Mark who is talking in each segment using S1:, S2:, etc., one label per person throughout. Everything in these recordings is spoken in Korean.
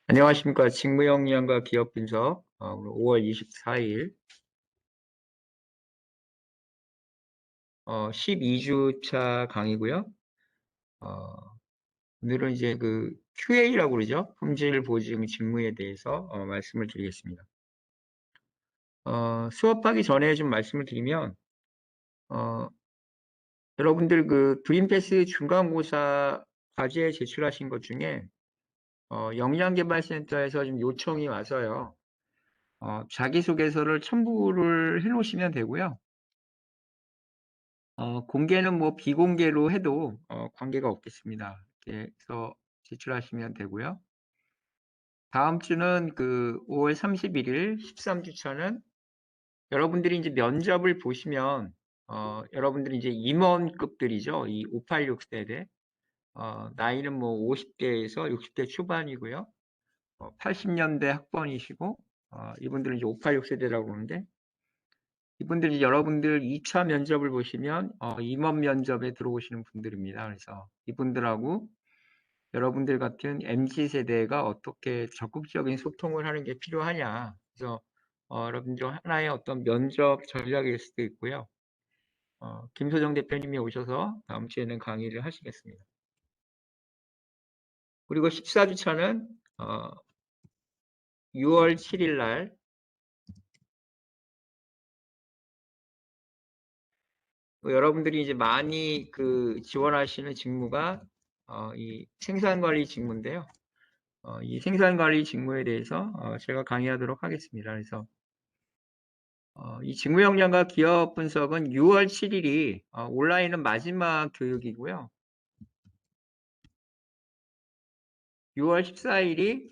S1: 안녕하십니까. 직무역량과 기업 분석, 오늘 5월 24일, 12주차 강의고요. 오늘은 이제 그 QA라고 그러죠. 품질 보증 직무에 대해서 말씀을 드리겠습니다. 수업하기 전에 좀 말씀을 드리면, 여러분들 그 드림패스 중간고사 과제 제출하신 것 중에, 역량개발센터에서 좀 요청이 와서요. 자기소개서를 첨부를 해 놓으시면 되고요. 공개는 뭐 비공개로 해도 관계가 없겠습니다. 이렇게 해서 제출하시면 되고요. 다음 주는 그 5월 31일 13주차는 여러분들이 이제 면접을 보시면 여러분들이 이제 임원급들이죠. 이 586 세대. 나이는 뭐 50대에서 60대 초반이고요. 80년대 학번이시고 이분들은 이제 586 세대라고 그러는데 이분들이 여러분들 2차 면접을 보시면 임원 면접에 들어오시는 분들입니다. 그래서 이분들하고 여러분들 같은 MZ세대가 어떻게 적극적인 소통을 하는 게 필요하냐. 그래서 여러분들 하나의 어떤 면접 전략일 수도 있고요. 김소정 대표님이 오셔서 다음 주에는 강의를 하시겠습니다. 그리고 14주차는 6월 7일 날 여러분들이 이제 많이 그 지원하시는 직무가 이 생산관리 직무인데요. 이 생산관리 직무에 대해서 제가 강의하도록 하겠습니다. 그래서 이 직무 역량과 기업 분석은 6월 7일이 온라인은 마지막 교육이고요. 6월 14일이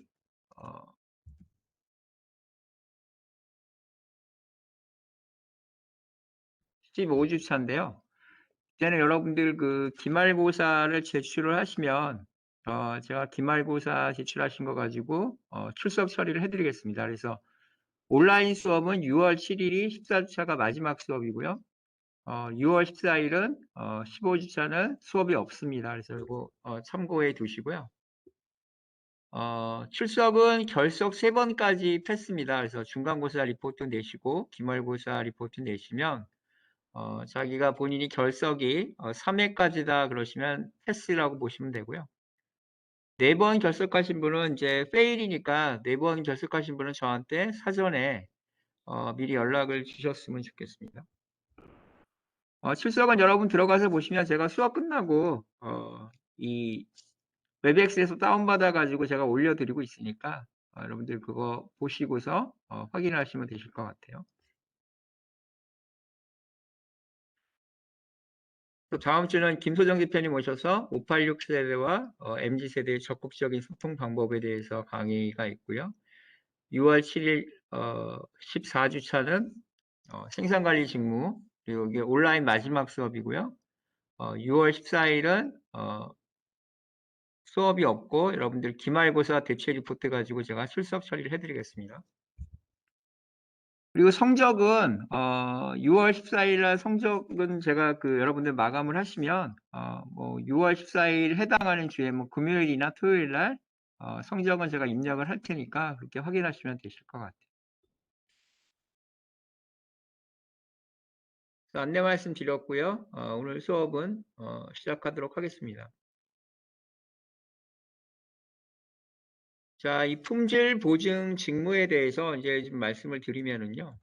S1: 15주차인데요. 이제는 여러분들 그 기말고사를 제출을 하시면 제가 기말고사 제출하신 거 가지고 출석 처리를 해드리겠습니다. 그래서 온라인 수업은 6월 7일이 14주차가 마지막 수업이고요. 6월 14일은 15주차는 수업이 없습니다. 그래서 이거 참고해 두시고요. 출석은 결석 3번까지 패스입니다. 그래서 중간고사 리포트 내시고 기말고사 리포트 내시면 자기가 본인이 결석이 3회까지다 그러시면 패스라고 보시면 되고요. 4번 결석하신 분은 이제 페일이니까 4번 결석하신 분은 저한테 사전에 미리 연락을 주셨으면 좋겠습니다. 출석은 여러분 들어가서 보시면 제가 수업 끝나고 이 웹엑스에서 다운받아 가지고 제가 올려드리고 있으니까 여러분들 그거 보시고서 확인하시면 되실 것 같아요. 또 다음 주는 김소정 대표님 오셔서 586 세대와 MZ 세대의 적극적인 소통 방법에 대해서 강의가 있고요. 6월 7일 14주차는 생산관리 직무, 그리고 이게 온라인 마지막 수업이고요. 6월 14일은 수업이 없고 여러분들 기말고사 대체 리포트 가지고 제가 출석 처리를 해드리겠습니다. 그리고 성적은 6월 14일 날 성적은 제가 그 여러분들 마감을 하시면 뭐 6월 14일 해당하는 주에 뭐 금요일이나 토요일 날 성적은 제가 입력을 할 테니까 그렇게 확인하시면 되실 것 같아요. 안내 말씀 드렸고요. 오늘 수업은 시작하도록 하겠습니다. 자, 이 품질 보증 직무에 대해서 이제 좀 말씀을 드리면은요.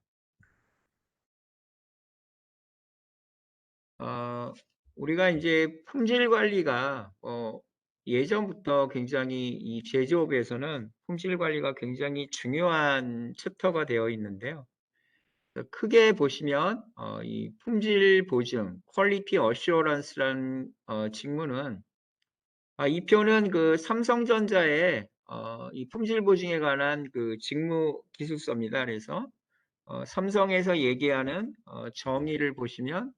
S1: 우리가 이제 품질 관리가 예전부터 굉장히 이 제조업에서는 품질 관리가 굉장히 중요한 챕터가 되어 있는데요. 크게 보시면 이 품질 보증, 퀄리티 어슈어런스라는 직무는 이 표는 그 삼성전자의 이 품질 보증에 관한 그 직무 기술서입니다. 그래서 삼성에서 얘기하는 정의를 보시면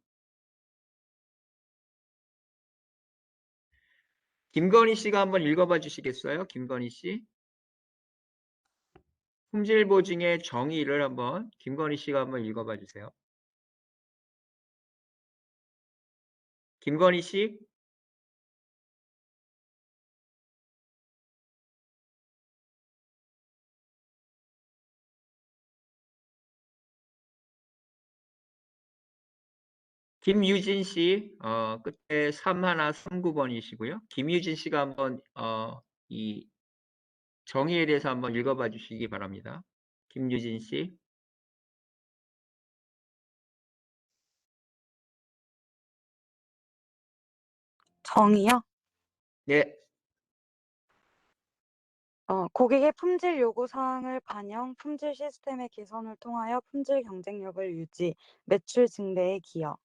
S1: 김건희 씨가 한번 읽어봐 주시겠어요? 김건희 씨. 품질 보증의 정의를 한번 김건희 씨가 한번 읽어봐 주세요. 김건희 씨. 김유진 씨, 끝에 3139번이시고요. 김유진 씨가 한번, 이 정의에 대해서 한번 읽어봐 주시기 바랍니다. 김유진 씨.
S2: 정의요?
S1: 네.
S2: 고객의 품질 요구 사항을 반영, 품질 시스템의 개선을 통하여 품질 경쟁력을 유지, 매출 증대에 기여.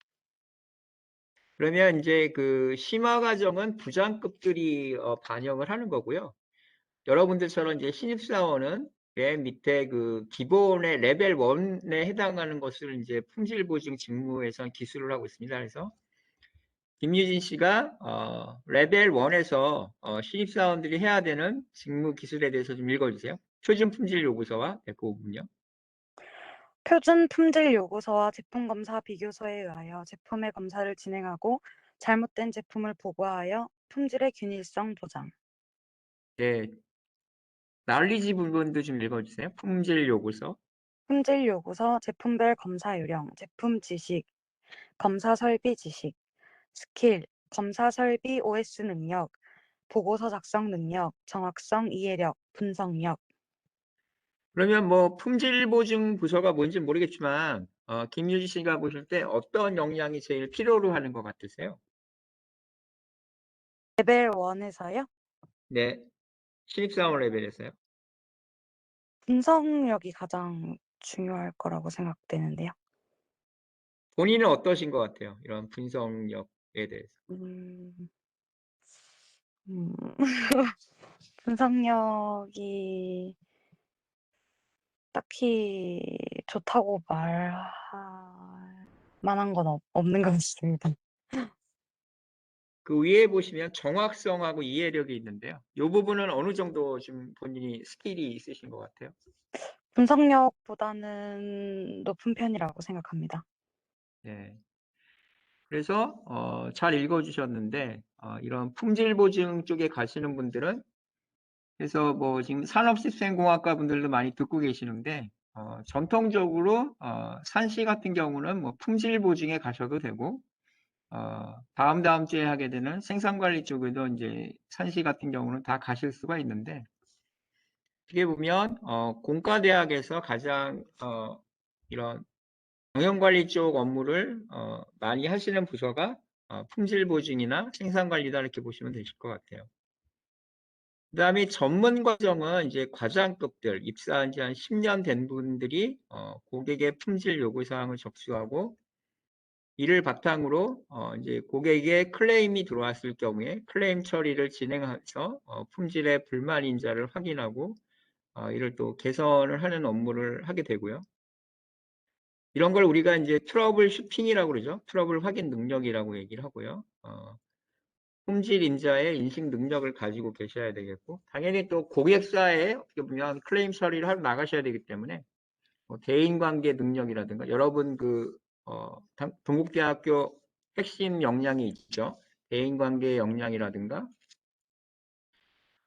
S1: 그러면 이제 그 심화 과정은 부장급들이 반영을 하는 거고요. 여러분들처럼 이제 신입사원은 맨 밑에 그 기본의 레벨 1에 해당하는 것을 이제 품질 보증 직무에서 기술을 하고 있습니다. 그래서 김유진 씨가 레벨 1에서 신입사원들이 해야 되는 직무 기술에 대해서 좀 읽어주세요. 표준 품질 요구서와 그 부분요.
S2: 표준 품질 요구서와 제품 검사 비교서에 의하여 제품의 검사를 진행하고 잘못된 제품을 보고하여 품질의 균일성 보장.
S1: 네, 난리지 부분도 좀 읽어주세요. 품질 요구서.
S2: 품질 요구서, 제품별 검사 요령, 제품 지식, 검사 설비 지식, 스킬, 검사 설비 OS 능력, 보고서 작성 능력, 정확성 이해력, 분석력.
S1: 그러면 뭐 품질 보증 부서가 뭔지 모르겠지만 김유진 씨가 보실 때 어떤 역량이 제일 필요로 하는 것 같으세요?
S2: 레벨 1에서요?
S1: 네, 신입사원 레벨에서요.
S2: 분석력이 가장 중요할 거라고 생각되는데요.
S1: 본인은 어떠신 것 같아요? 이런 분석력에 대해서.
S2: 음, 음, 분석력이 딱히 좋다고 말할 만한 건 없는 것 같습니다.
S1: 그 위에 보시면 정확성하고 이해력이 있는데요. 이 부분은 어느 정도 지금 본인이 스킬이 있으신 것 같아요?
S2: 분석력보다는 높은 편이라고 생각합니다.
S1: 네. 그래서 잘 읽어주셨는데 이런 품질 보증 쪽에 가시는 분들은 그래서 뭐 지금 산업시스템공학과 분들도 많이 듣고 계시는데 전통적으로 산시 같은 경우는 뭐 품질 보증에 가셔도 되고 다음 주에 하게 되는 생산관리 쪽에도 이제 산시 같은 경우는 다 가실 수가 있는데 어떻게 보면 공과대학에서 가장 이런 경영관리 쪽 업무를 많이 하시는 부서가 품질 보증이나 생산관리다 이렇게 보시면 되실 것 같아요. 그 다음에 전문 과정은 이제 과장급들, 입사한 지 한 10년 된 분들이 고객의 품질 요구사항을 접수하고 이를 바탕으로 이제 고객의 클레임이 들어왔을 경우에 클레임 처리를 진행해서 품질의 불만 인자를 확인하고 이를 또 개선을 하는 업무를 하게 되고요. 이런 걸 우리가 이제 트러블 슈팅이라고 그러죠. 트러블 확인 능력이라고 얘기를 하고요. 품질 인자의 인식 능력을 가지고 계셔야 되겠고, 당연히 또 고객사에 어떻게 보면 클레임 처리를 하러 나가셔야 되기 때문에 뭐 대인관계 능력이라든가 여러분 그 동국대학교 핵심 역량이 있죠. 대인관계 역량이라든가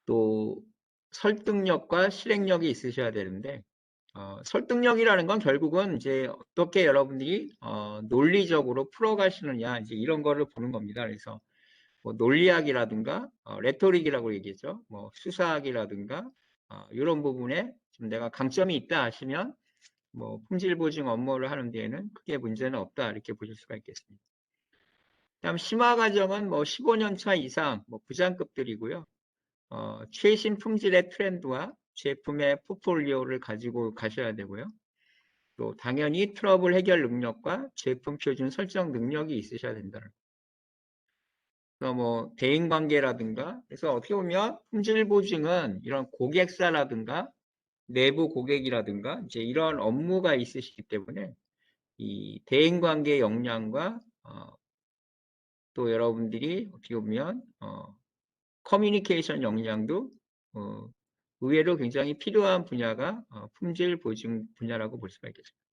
S1: 또 설득력과 실행력이 있으셔야 되는데 설득력이라는 건 결국은 이제 어떻게 여러분들이 논리적으로 풀어가시느냐 이제 이런 거를 보는 겁니다. 그래서 뭐 논리학이라든가 레토릭이라고 얘기했죠. 뭐 수사학이라든가 이런 부분에 좀 내가 강점이 있다 하시면 뭐 품질 보증 업무를 하는 데에는 크게 문제는 없다 이렇게 보실 수가 있겠습니다. 다음 심화 과정은 뭐 15년 차 이상 뭐 부장급들이고요. 최신 품질의 트렌드와 제품의 포트폴리오를 가지고 가셔야 되고요. 또 당연히 트러블 해결 능력과 제품 표준 설정 능력이 있으셔야 된다. 그래서 뭐 대인 관계라든가 그래서 어떻게 보면 품질 보증은 이런 고객사라든가 내부 고객이라든가 이제 이런 업무가 있으시기 때문에 이 대인 관계 역량과 또 여러분들이 어떻게 보면 커뮤니케이션 역량도 의외로 굉장히 필요한 분야가 품질 보증 분야라고 볼 수가 있겠습니다.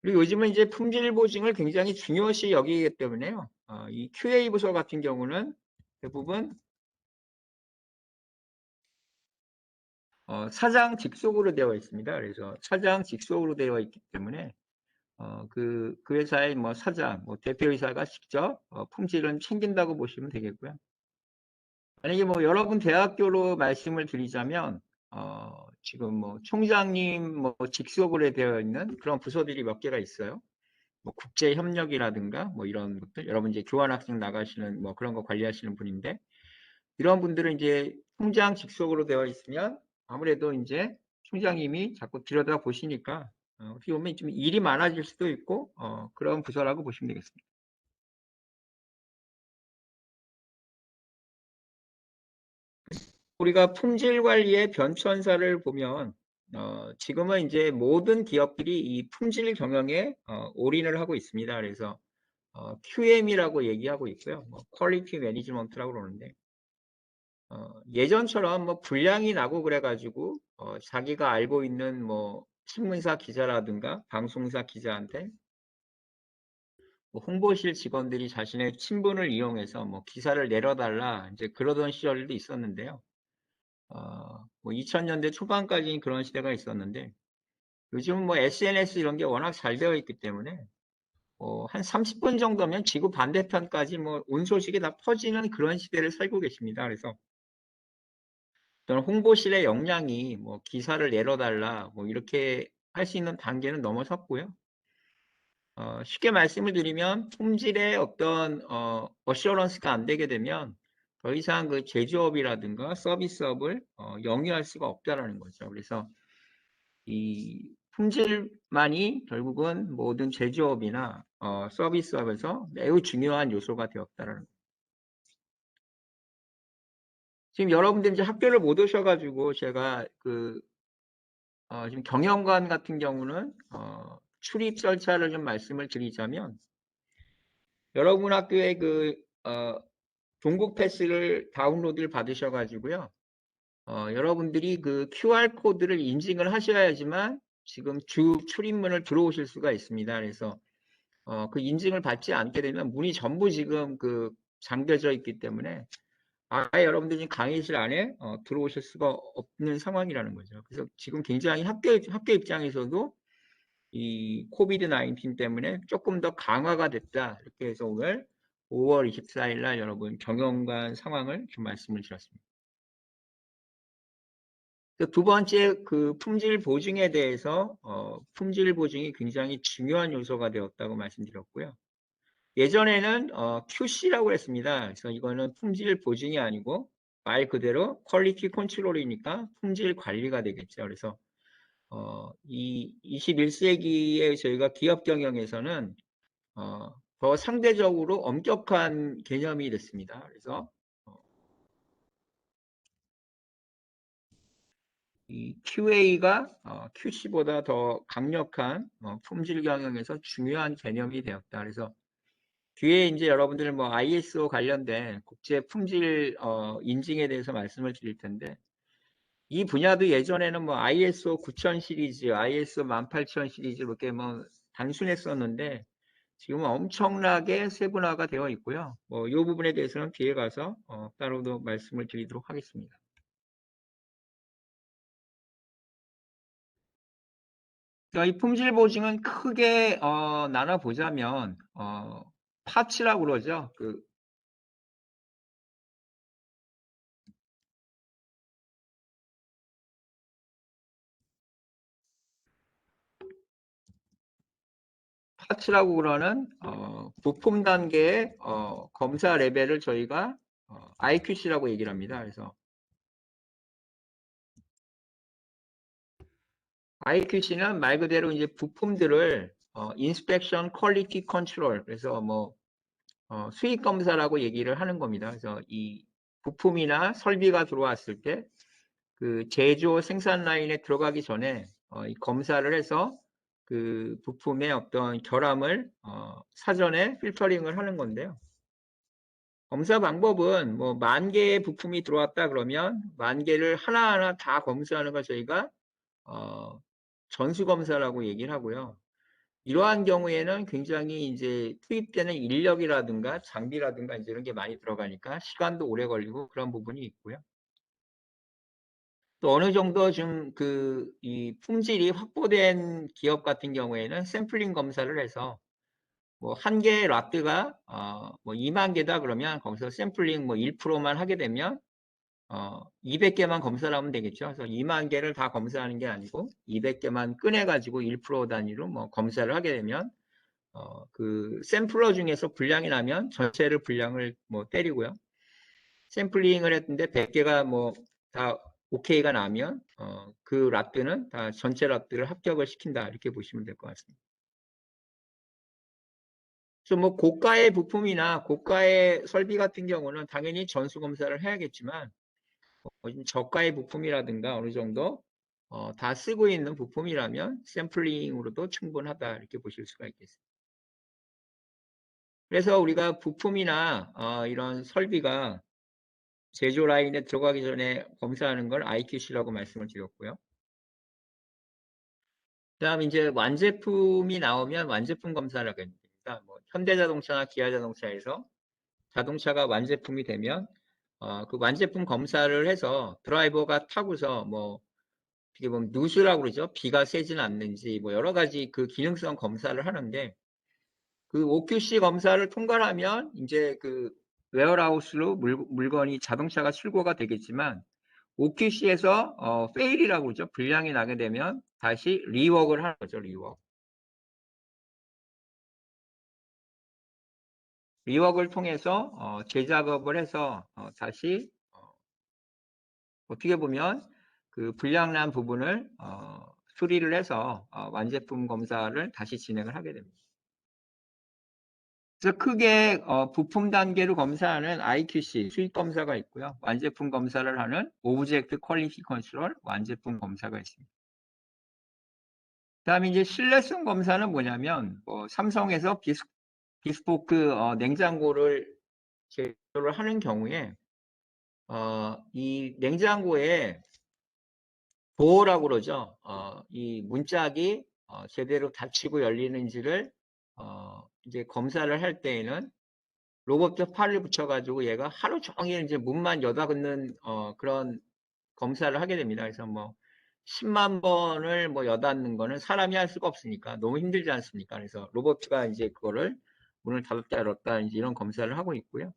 S1: 그리고 요즘은 이제 품질 보증을 굉장히 중요시 여기기 때문에요. 이 QA 부서 같은 경우는 대부분 사장 직속으로 되어 있습니다. 그래서 차장 직속으로 되어 있기 때문에 그 회사의 뭐 사장, 뭐 대표이사가 직접 품질은 챙긴다고 보시면 되겠고요. 만약에 뭐 여러분 대학교로 말씀을 드리자면 지금 뭐 총장님 뭐 직속으로 되어 있는 그런 부서들이 몇 개가 있어요. 뭐 국제협력이라든가 뭐 이런 것들, 여러분 이제 교환학생 나가시는 뭐 그런 거 관리하시는 분인데, 이런 분들은 이제 총장 직속으로 되어 있으면 아무래도 이제 총장님이 자꾸 들여다 보시니까 어떻게 보면 좀 일이 많아질 수도 있고 그런 부서라고 보시면 되겠습니다. 우리가 품질 관리의 변천사를 보면 지금은 이제 모든 기업들이 이 품질 경영에 올인을 하고 있습니다. 그래서 QM이라고 얘기하고 있고요. 뭐 퀄리티 매니지먼트라고 그러는데, 예전처럼 뭐 불량이 나고 그래가지고 자기가 알고 있는 뭐 신문사 기자라든가 방송사 기자한테 뭐 홍보실 직원들이 자신의 친분을 이용해서 뭐 기사를 내려달라 이제 그러던 시절도 있었는데요. 뭐 2000년대 초반까지는 그런 시대가 있었는데, 요즘은 뭐 SNS 이런 게 워낙 잘 되어 있기 때문에 한 30분 정도면 지구 반대편까지 뭐 온 소식이 다 퍼지는 그런 시대를 살고 계십니다. 그래서 저는 홍보실의 역량이 뭐 기사를 내려달라 뭐 이렇게 할 수 있는 단계는 넘어섰고요. 쉽게 말씀을 드리면 품질의 어떤 어셔런스가 안 되게 되면 더 이상 그 제조업이라든가 서비스업을 영위할 수가 없다라는 거죠. 그래서 이 품질만이 결국은 모든 제조업이나 서비스업에서 매우 중요한 요소가 되었다라는 거죠. 지금 여러분들 이제 학교를 못 오셔가지고 제가 지금 경영관 같은 경우는 출입 절차를 좀 말씀을 드리자면, 여러분 학교에 종국 패스를 다운로드를 받으셔가지고요. 여러분들이 그 QR 코드를 인증을 하셔야지만 지금 주 출입문을 들어오실 수가 있습니다. 그래서 그 인증을 받지 않게 되면 문이 전부 지금 잠겨져 있기 때문에 아예 여러분들이 지금 강의실 안에 들어오실 수가 없는 상황이라는 거죠. 그래서 지금 굉장히 학교 입장에서도 이 코비드 19 때문에 조금 더 강화가 됐다. 이렇게 해서 오늘 5월 24일 날 여러분 경영관 상황을 좀 말씀을 드렸습니다. 두 번째 품질 보증에 대해서 품질 보증이 굉장히 중요한 요소가 되었다고 말씀드렸고요. 예전에는 QC라고 했습니다. 그래서 이거는 품질 보증이 아니고 말 그대로 퀄리티 컨트롤이니까 품질 관리가 되겠죠. 그래서 이 21세기에 저희가 기업 경영에서는 더 상대적으로 엄격한 개념이 됐습니다. 그래서 이 QA가 QC보다 더 강력한 품질 경영에서 중요한 개념이 되었다. 그래서 뒤에 이제 여러분들 뭐 ISO 관련된 국제 품질 인증에 대해서 말씀을 드릴 텐데, 이 분야도 예전에는 뭐 ISO 9000 시리즈, ISO 18000 시리즈 이렇게 뭐 단순했었는데 지금은 엄청나게 세분화가 되어 있고요. 뭐 이 부분에 대해서는 뒤에 가서 따로도 말씀을 드리도록 하겠습니다. 그러니까 이 품질 보증은 크게 나눠 보자면 파츠라고 그러죠. 파츠라고 그러는 부품 단계의 검사 레벨을 저희가 IQC라고 얘기를 합니다. 그래서 IQC는 말 그대로 이제 부품들을 Inspection Quality Control, 그래서 뭐 수익 검사라고 얘기를 하는 겁니다. 그래서 이 부품이나 설비가 들어왔을 때 그 제조 생산 라인에 들어가기 전에 이 검사를 해서 그 부품의 어떤 결함을 사전에 필터링을 하는 건데요. 검사 방법은 뭐 10,000개의 부품이 들어왔다 그러면 10,000개를 하나하나 다 검사하는 걸 저희가 전수 검사라고 얘기를 하고요. 이러한 경우에는 굉장히 이제 투입되는 인력이라든가 장비라든가 이제 이런 게 많이 들어가니까 시간도 오래 걸리고 그런 부분이 있고요. 또 어느 정도 좀 이 품질이 확보된 기업 같은 경우에는 샘플링 검사를 해서 뭐 1개 라트가 뭐 2만 개다 그러면 거기서 샘플링 뭐 1%만 하게 되면 200개만 검사를 하면 되겠죠. 그래서 2만 개를 다 검사하는 게 아니고 200개만 꺼내 가지고 1% 단위로 뭐 검사를 하게 되면 그 샘플러 중에서 분량이 나면 전체를 분량을 뭐 때리고요. 샘플링을 했는데 100개가 뭐 다 오케이가 나면 그 라트는 다 전체 라트를 합격을 시킨다 이렇게 보시면 될 것 같습니다. 그래서 뭐 고가의 부품이나 고가의 설비 같은 경우는 당연히 전수 검사를 해야겠지만 좀 저가의 부품이라든가 어느 정도 다 쓰고 있는 부품이라면 샘플링으로도 충분하다 이렇게 보실 수가 있겠습니다. 그래서 우리가 부품이나 이런 설비가 제조 라인에 들어가기 전에 검사하는 걸 IQC라고 말씀을 드렸고요. 그다음 이제 완제품이 나오면 완제품 검사를 하게 됩니다. 뭐 현대자동차나 기아자동차에서 자동차가 완제품이 되면 그 완제품 검사를 해서 드라이버가 타고서 뭐 어떻게 보면 누수라고 그러죠. 비가 새진 않는지 뭐 여러 가지 그 기능성 검사를 하는데 그 OQC 검사를 통과하면 이제 그 웨어하우스로 물건이 자동차가 출고가 되겠지만 OQC에서 페일이라고 그러죠. 불량이 나게 되면 다시 리워크를 하는 거죠. 리워크. 리워크를 통해서 재작업을 해서 다시 어떻게 보면 그 불량난 부분을 수리를 해서 완제품 검사를 다시 진행을 하게 됩니다. 그래서 크게 부품 단계로 검사하는 IQC 수익 검사가 있고요. 완제품 검사를 하는 오브젝트 퀄리티 컨트롤 완제품 검사가 있습니다. 그다음에 이제 신뢰성 검사는 뭐냐면 삼성에서 비스포크 냉장고를 제조를 하는 경우에 이 냉장고에 도어라고 그러죠. 이 문짝이 제대로 닫히고 열리는지를 이제 검사를 할 때에는 로봇 팔을 붙여가지고 얘가 하루 종일 이제 문만 여닫는 그런 검사를 하게 됩니다. 그래서 뭐 10만 번을 뭐 여닫는 거는 사람이 할 수가 없으니까 너무 힘들지 않습니까? 그래서 로봇가 이제 그거를 문을 닫았다 열었다 이제 이런 검사를 하고 있고요.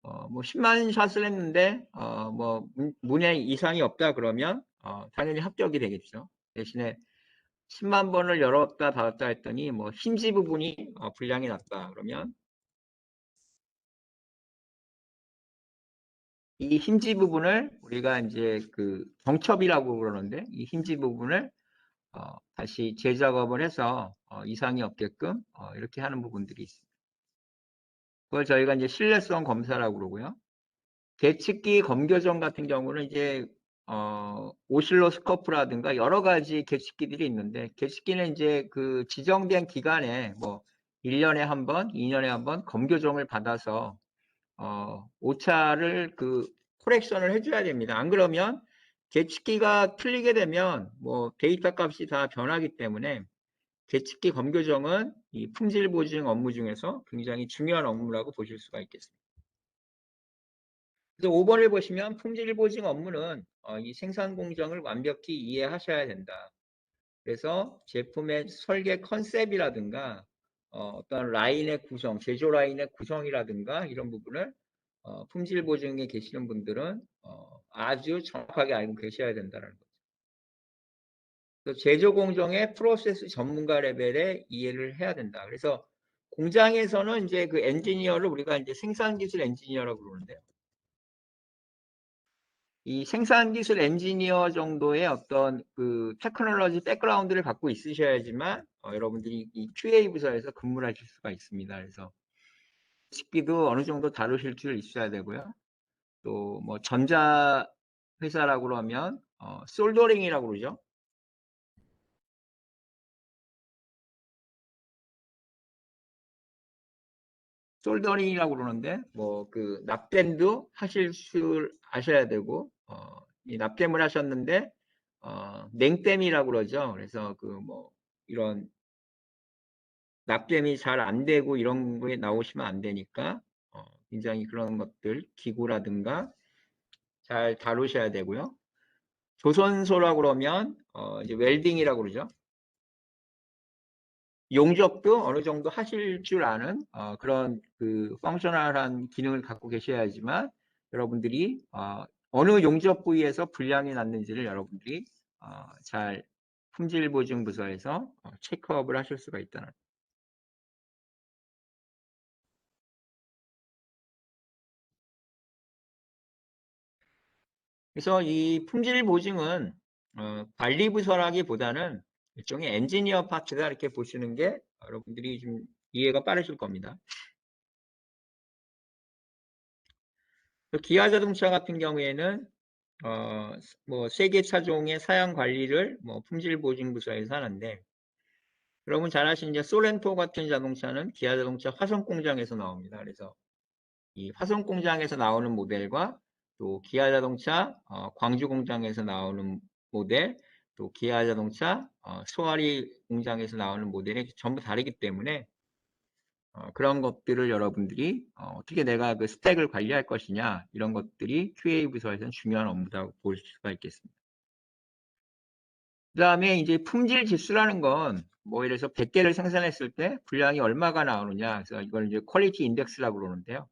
S1: 뭐 10만 샷을 했는데 뭐 문에 이상이 없다 그러면 당연히 합격이 되겠죠. 대신에 10만 번을 열었다 닫았다 했더니 뭐 힌지 부분이 불량이 났다 그러면 이 힌지 부분을 우리가 이제 그 경첩이라고 그러는데 이 힌지 부분을 다시 재작업을 해서 이상이 없게끔 이렇게 하는 부분들이 있습니다. 그걸 저희가 이제 신뢰성 검사라고 그러고요. 계측기 검교정 같은 경우는 이제 오실로스코프라든가 여러 가지 계측기들이 있는데 계측기는 이제 그 지정된 기간에 뭐 1년에 한 번, 2년에 한 번 검교정을 받아서 오차를 그 코렉션을 해줘야 됩니다. 안 그러면 계측기가 틀리게 되면 뭐 데이터 값이 다 변하기 때문에 계측기 검교정은 이 품질 보증 업무 중에서 굉장히 중요한 업무라고 보실 수가 있겠습니다. 그래서 5번을 보시면 품질 보증 업무는 이 생산 공정을 완벽히 이해하셔야 된다. 그래서 제품의 설계 컨셉이라든가 어떤 라인의 구성, 제조 라인의 구성이라든가 이런 부분을 품질 보증에 계시는 분들은 아주 정확하게 알고 계셔야 된다는 거죠. 그래서 제조 공정의 프로세스 전문가 레벨에 이해를 해야 된다. 그래서 공장에서는 이제 그 엔지니어를 우리가 이제 생산기술 엔지니어라고 그러는데요. 이 생산기술 엔지니어 정도의 어떤 그 테크놀로지 백그라운드를 갖고 있으셔야지만 여러분들이 이 QA 부서에서 근무를 하실 수가 있습니다. 그래서 식기도 어느 정도 다루실 줄 있어야 되고요. 또 뭐 전자 회사라고 그러면 솔더링이라고 그러죠. 솔더링이라고 그러는데 뭐 그 납땜도 하실 줄 아셔야 되고 이 납땜을 하셨는데 냉땜이라고 그러죠. 그래서 그 뭐 이런 납땜이 잘 안 되고 이런 거에 나오시면 안 되니까 굉장히 그런 것들 기구라든가 잘 다루셔야 되고요. 조선소라고 그러면 이제 웰딩이라고 그러죠. 용접도 어느 정도 하실 줄 아는 그런 그 펑셔널한 기능을 갖고 계셔야지만 여러분들이 어느 용접 부위에서 불량이 났는지를 여러분들이 잘 품질보증부서에서 체크업을 하실 수가 있다는. 그래서 이 품질보증은 관리부서라기보다는 일종의 엔지니어 파트다 이렇게 보시는 게 여러분들이 좀 이해가 빠르실 겁니다. 기아 자동차 같은 경우에는 뭐 세계 차종의 사양 관리를 뭐 품질보증부서에서 하는데, 여러분 잘 아시는 이제 소렌토 같은 자동차는 기아 자동차 화성 공장에서 나옵니다. 그래서 이 화성 공장에서 나오는 모델과 또 기아 자동차 광주 공장에서 나오는 모델, 또 기아 자동차 소아리 공장에서 나오는 모델이 전부 다르기 때문에 그런 것들을 여러분들이 어떻게 내가 그 스택을 관리할 것이냐, 이런 것들이 QA 부서에서는 중요한 업무라고 볼 수가 있겠습니다. 그 다음에 이제 품질 지수라는 건 뭐 예를 들어서 100개를 생산했을 때 분량이 얼마가 나오느냐, 그래서 이걸 이제 퀄리티 인덱스라고 그러는데요.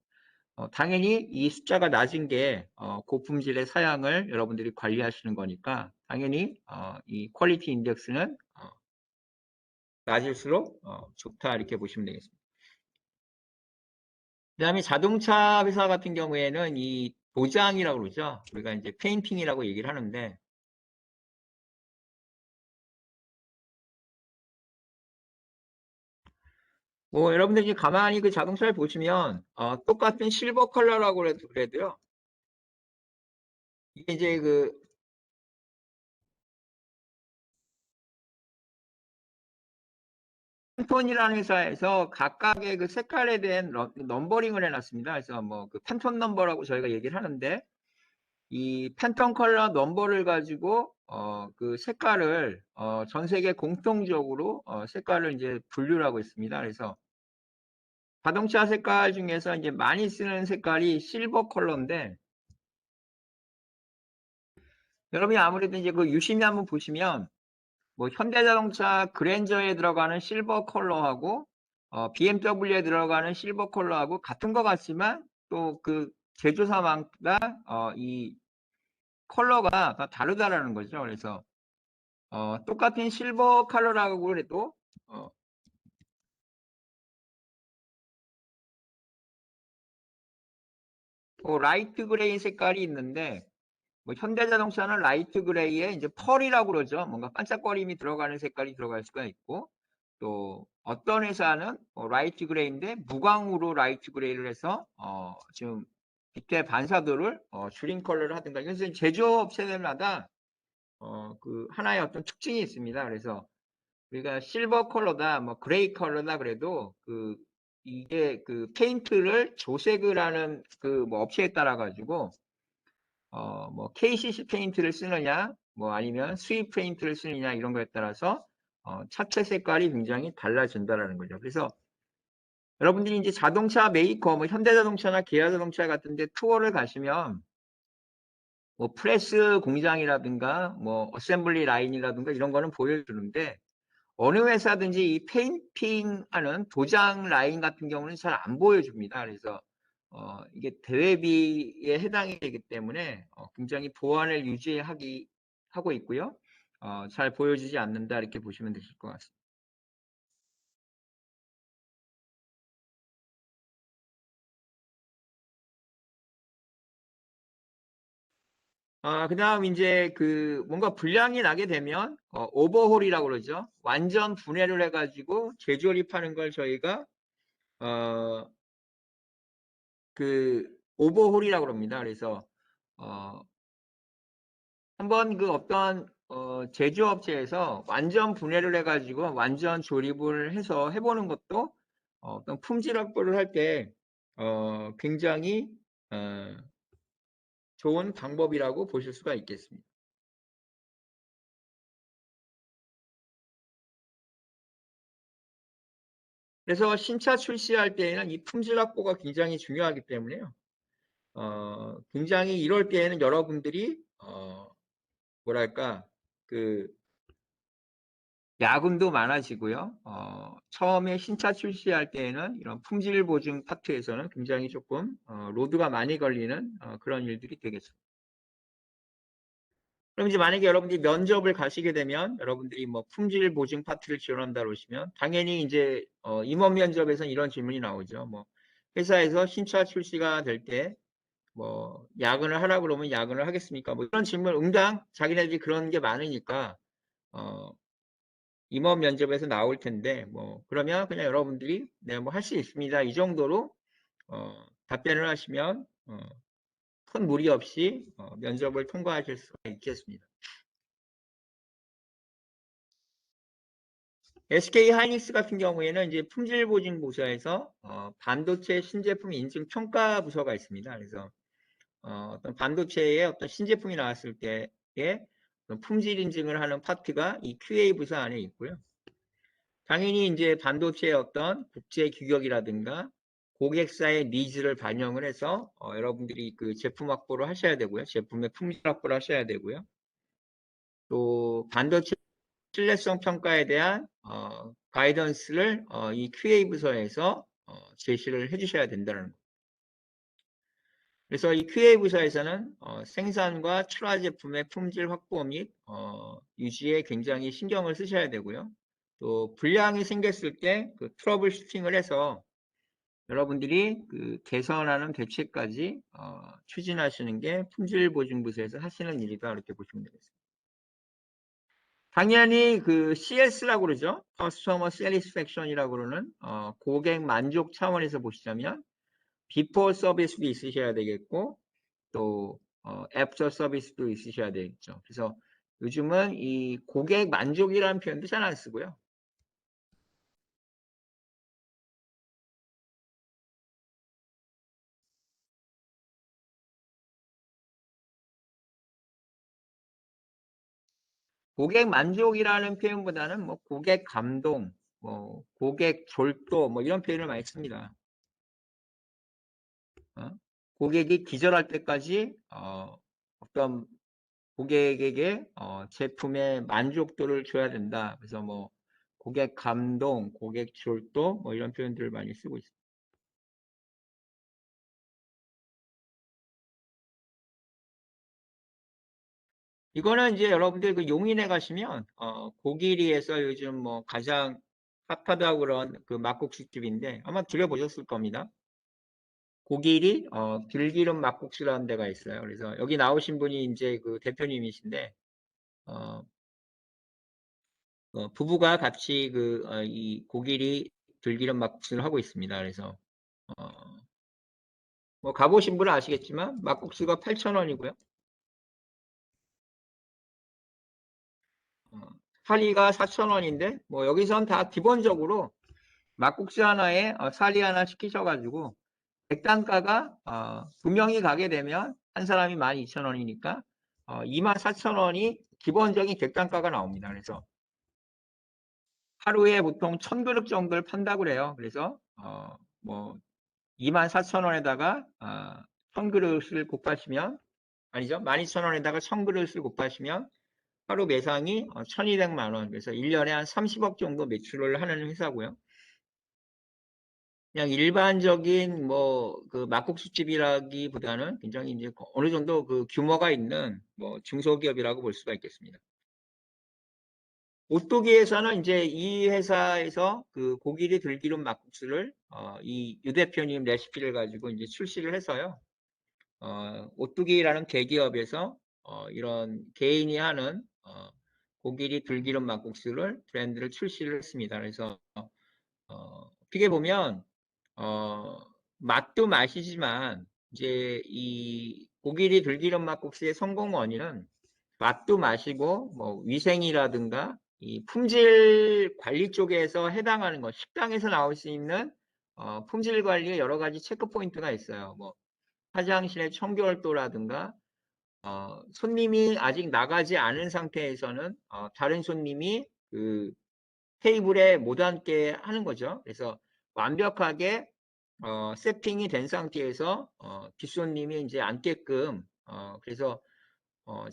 S1: 당연히 이 숫자가 낮은 게 고품질의 사양을 여러분들이 관리하시는 거니까 당연히 이 퀄리티 인덱스는 낮을수록 좋다 이렇게 보시면 되겠습니다. 그 다음에 자동차 회사 같은 경우에는 이 도장이라고 그러죠. 우리가 이제 페인팅이라고 얘기를 하는데, 뭐 여러분들이 가만히 그 자동차를 보시면 똑같은 실버 컬러라고 그래도요. 이게 이제 그 팬톤이라는 회사에서 각각의 그 색깔에 대한 넘버링을 해놨습니다. 그래서 뭐 그 팬톤 넘버라고 저희가 얘기를 하는데, 이 팬톤 컬러 넘버를 가지고 그 색깔을 전 세계 공통적으로 색깔을 이제 분류를 하고 있습니다. 그래서 자동차 색깔 중에서 이제 많이 쓰는 색깔이 실버 컬러인데, 여러분이 아무래도 이제 그 유심히 한번 보시면 뭐 현대자동차 그랜저에 들어가는 실버 컬러하고 BMW에 들어가는 실버 컬러하고 같은 것 같지만 또 그 제조사마다 이 컬러가 다 다르다라는 거죠. 그래서 똑같은 실버 컬러라고 해도 라이트 그레이 색깔이 있는데, 뭐 현대자동차는 라이트 그레이에 이제 펄이라고 그러죠. 뭔가 반짝거림이 들어가는 색깔이 들어갈 수가 있고, 또 어떤 회사는 라이트 그레이인데 무광으로 라이트 그레이를 해서 지금 밑에 반사도를 줄인 컬러를 하든가, 이것은 제조업체들마다 그 하나의 어떤 특징이 있습니다. 그래서 우리가 실버 컬러다, 뭐 그레이 컬러다 그래도 그 이게 그 페인트를 조색을 하는 그 뭐 업체에 따라 가지고 뭐 KCC 페인트를 쓰느냐, 뭐 아니면 수입 페인트를 쓰느냐, 이런 거에 따라서 차체 색깔이 굉장히 달라진다라는 거죠. 그래서 여러분들이 이제 자동차 메이커, 뭐 현대자동차나 기아자동차 같은데 투어를 가시면 뭐 프레스 공장이라든가 뭐 어셈블리 라인이라든가 이런 거는 보여주는데, 어느 회사든지 이 페인팅하는 도장 라인 같은 경우는 잘 안 보여줍니다. 그래서 이게 대회비에 해당이 되기 때문에 굉장히 보안을 하고 있고요. 잘 보여주지 않는다 이렇게 보시면 되실 것 같습니다. 그다음 이제 그 뭔가 불량이 나게 되면 오버홀이라고 그러죠. 완전 분해를 해가지고 재조립하는 걸 저희가 어, 그 오버홀이라고 합니다. 그래서 한번 그 어떤 제조업체에서 완전 분해를 해가지고 완전 조립을 해서 해보는 것도 어떤 품질 확보를 할 때 굉장히 좋은 방법이라고 보실 수가 있겠습니다. 그래서 신차 출시할 때에는 이 품질 확보가 굉장히 중요하기 때문에요. 굉장히 이럴 때에는 여러분들이 뭐랄까 그 야금도 많아지고요. 처음에 신차 출시할 때에는 이런 품질 보증 파트에서는 굉장히 조금 로드가 많이 걸리는 그런 일들이 되겠죠. 그럼 이제 만약에 여러분들이 면접을 가시게 되면 여러분들이 뭐 품질 보증 파트를 지원한다 그러시면 당연히 이제 임원 면접에서는 이런 질문이 나오죠. 뭐 회사에서 신차 출시가 될 때 뭐 야근을 하라 그러면 야근을 하겠습니까? 뭐 이런 질문 응당 자기네들이 그런 게 많으니까 임원 면접에서 나올 텐데 뭐 그러면 그냥 여러분들이 네 뭐 할 수 있습니다 이 정도로 답변을 하시면 큰 무리 없이 면접을 통과하실 수가 있겠습니다. SK 하이닉스 같은 경우에는 이제 품질 보증 부서에서 반도체 신제품 인증 평가 부서가 있습니다. 그래서 어떤 반도체에 어떤 신제품이 나왔을 때에 품질 인증을 하는 파트가 이 QA 부서 안에 있고요. 당연히 이제 반도체의 어떤 국제 규격이라든가 고객사의 니즈를 반영을 해서 여러분들이 그 제품 확보를 하셔야 되고요. 제품의 품질 확보를 하셔야 되고요. 또 반도체 신뢰성 평가에 대한 가이던스를 이 QA 부서에서 제시를 해주셔야 된다는 거. 그래서 이 QA 부서에서는 생산과 출하 제품의 품질 확보 및 유지에 굉장히 신경을 쓰셔야 되고요. 또 불량이 생겼을 때 그 트러블 슈팅을 해서 여러분들이 그 개선하는 대책까지 추진하시는 게 품질 보증 부서에서 하시는 일이다 이렇게 보시면 되겠습니다. 당연히 그 CS라고 그러죠. Customer Satisfaction이라고 그러는 고객 만족 차원에서 보시자면 비포 서비스도 있으셔야 되겠고 또 애프터 서비스도 있으셔야 되겠죠. 그래서 요즘은 이 고객 만족이라는 표현도 잘 안 쓰고요. 고객 만족이라는 표현보다는 뭐 고객 감동, 뭐 고객 졸도 뭐 이런 표현을 많이 씁니다. 고객이 기절할 때까지 어떤 고객에게 제품의 만족도를 줘야 된다. 그래서 뭐 고객 감동, 고객 졸도 뭐 이런 표현들을 많이 쓰고 있습니다. 이거는 이제 여러분들 그 용인에 가시면 고기리에서 요즘 뭐 가장 핫하다고 그런 그 막국수집인데 아마 들려보셨을 겁니다. 고기리 들기름 막국수라는 데가 있어요. 그래서 여기 나오신 분이 이제 그 대표님이신데 어, 부부가 같이 그 이 고기리 들기름 막국수를 하고 있습니다. 그래서 뭐 가보신 분은 아시겠지만 막국수가 8,000원이고요. 사리가 4,000원인데 뭐 여기선 다 기본적으로 막국수 하나에 사리 하나 시키셔가지고 객단가가 두 명이 가게 되면 한 사람이 12,000원이니까 24,000원이 기본적인 객단가가 나옵니다. 그래서 하루에 보통 1,000그릇 정도를 판다고 그래요. 그래서 뭐 24,000원에다가 1,000그릇을 곱하시면 아니죠. 12,000원에다가 1,000그릇을 곱하시면 하루 매상이 1,200만 원. 그래서 1년에 한 30억 정도 매출을 하는 회사고요. 그냥 일반적인 뭐 그 막국수집이라기보다는 굉장히 이제 어느 정도 그 규모가 있는 뭐 중소기업이라고 볼 수가 있겠습니다. 오뚜기에서는 이제 이 회사에서 그 고기리 들기름 막국수를 이 유 대표님 레시피를 가지고 이제 출시를 해서요. 오뚜기라는 대기업에서 이런 개인이 하는 고기리 들기름 막국수를 브랜드를 출시를 했습니다. 그래서 어떻게 보면 어, 맛도 맛이지만 이제 이 고기리 들기름 막국수의 성공 원인은 맛도 맛이고 뭐 위생이라든가 이 품질 관리 쪽에서 해당하는 것, 식당에서 나올 수 있는 품질 관리에 여러 가지 체크 포인트가 있어요. 뭐 화장실의 청결도라든가 손님이 아직 나가지 않은 상태에서는 다른 손님이 그 테이블에 못 앉게 하는 거죠. 그래서 완벽하게 세팅이 된 상태에서 뒷손님이 이제 앉게끔 그래서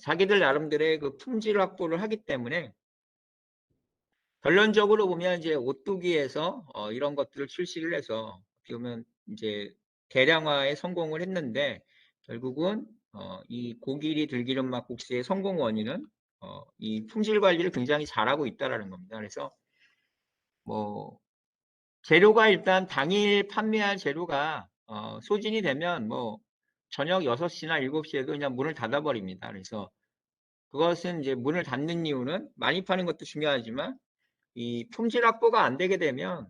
S1: 자기들 나름대로의 그 품질 확보를 하기 때문에 결론적으로 보면 이제 오뚜기에서 이런 것들을 출시를 해서 어떻게 보면 이제 대량화에 성공을 했는데 결국은 이 고기리 들기름 막국수의 성공 원인은 이 품질 관리를 굉장히 잘하고 있다라는 겁니다. 그래서 뭐 재료가 일단 당일 판매할 재료가 소진이 되면 뭐 저녁 6시나 7시에도 그냥 문을 닫아버립니다. 그래서 그것은 이제 문을 닫는 이유는 많이 파는 것도 중요하지만 이 품질 확보가 안 되게 되면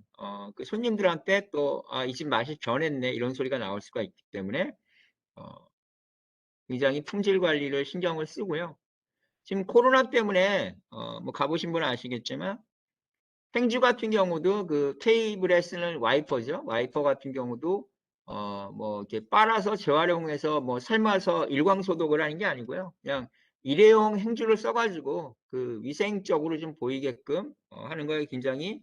S1: 그 손님들한테 또 이 집 맛이 변했네 이런 소리가 나올 수가 있기 때문에 어, 굉장히 품질 관리를 신경을 쓰고요. 지금 코로나 때문에 뭐 가보신 분은 아시겠지만 행주 같은 경우도 그 테이블에 쓰는 와이퍼죠. 와이퍼 같은 경우도 뭐 이렇게 빨아서 재활용해서 뭐 삶아서 일광 소독을 하는 게 아니고요. 그냥 일회용 행주를 써가지고 그 위생적으로 좀 보이게끔 하는 거에 굉장히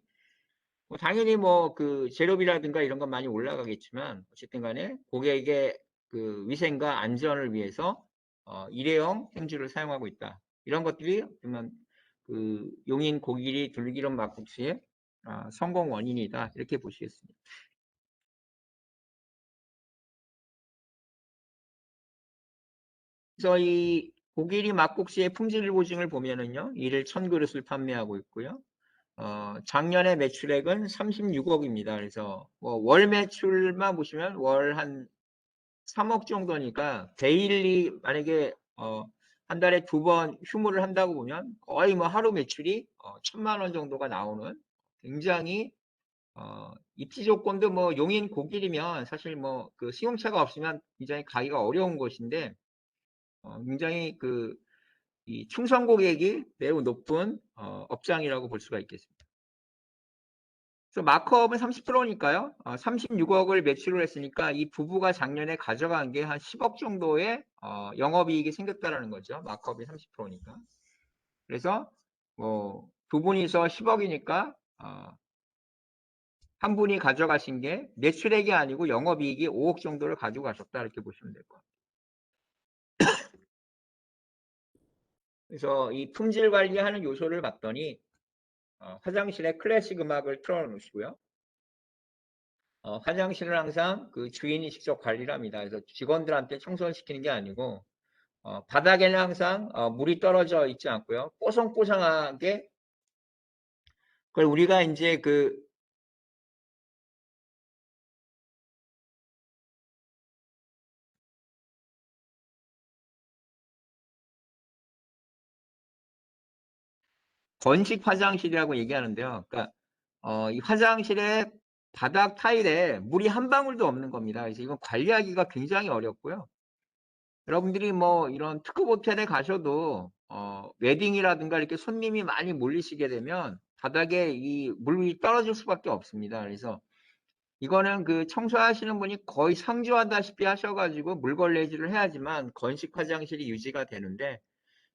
S1: 뭐 당연히 뭐 그 재료비라든가 이런 건 많이 올라가겠지만 어쨌든 간에 고객의 그 위생과 안전을 위해서 일회용 행주를 사용하고 있다. 이런 것들이 그러면 그 용인 고기리 들기름 막국수의 성공 원인이다. 이렇게 보시겠습니다. 그래서 이 고기리 막국수의 품질 보증을 보면은요. 이를 1000그릇을 판매하고 있고요. 작년에 매출액은 36억입니다. 그래서 뭐 월 매출만 보시면 월 한 3억 정도니까 데일리 만약에 한 달에 2번 휴무를 한다고 보면 거의 뭐 하루 매출이 1000만 원 정도가 나오는 굉장히 입지 조건도 뭐 용인 고길이면 사실 뭐 그 승용차가 없으면 굉장히 가기가 어려운 곳인데 굉장히 그 이 충성 고객이 매우 높은 업장이라고 볼 수가 있겠습니다. 그래서 마크업은 30%니까요. 36억을 매출을 했으니까 이 부부가 작년에 가져간 게 한 10억 정도의 영업이익이 생겼다라는 거죠. 마크업이 30%니까. 그래서 뭐 두 분이서 10억이니까 한 분이 가져가신 게 매출액이 아니고 영업이익이 5억 정도를 가지고 가셨다 이렇게 보시면 될 것 같아요. 그래서 이 품질 관리하는 요소를 봤더니 화장실에 클래식 음악을 틀어놓으시고요. 화장실은 항상 그 주인이 직접 관리를 합니다. 그래서 직원들한테 청소를 시키는 게 아니고 바닥에는 항상 물이 떨어져 있지 않고요. 뽀송뽀송하게 그걸 우리가 이제 그 건식 화장실이라고 얘기하는데요. 그러니까 이 화장실의 바닥 타일에 물이 한 방울도 없는 겁니다. 그래서 이건 관리하기가 굉장히 어렵고요. 여러분들이 뭐 이런 특급 호텔에 가셔도 웨딩이라든가 이렇게 손님이 많이 몰리시게 되면 바닥에 이 물이 떨어질 수밖에 없습니다. 그래서 이거는 그 청소하시는 분이 거의 상주하다시피 하셔가지고 물걸레질을 해야지만 건식 화장실이 유지가 되는데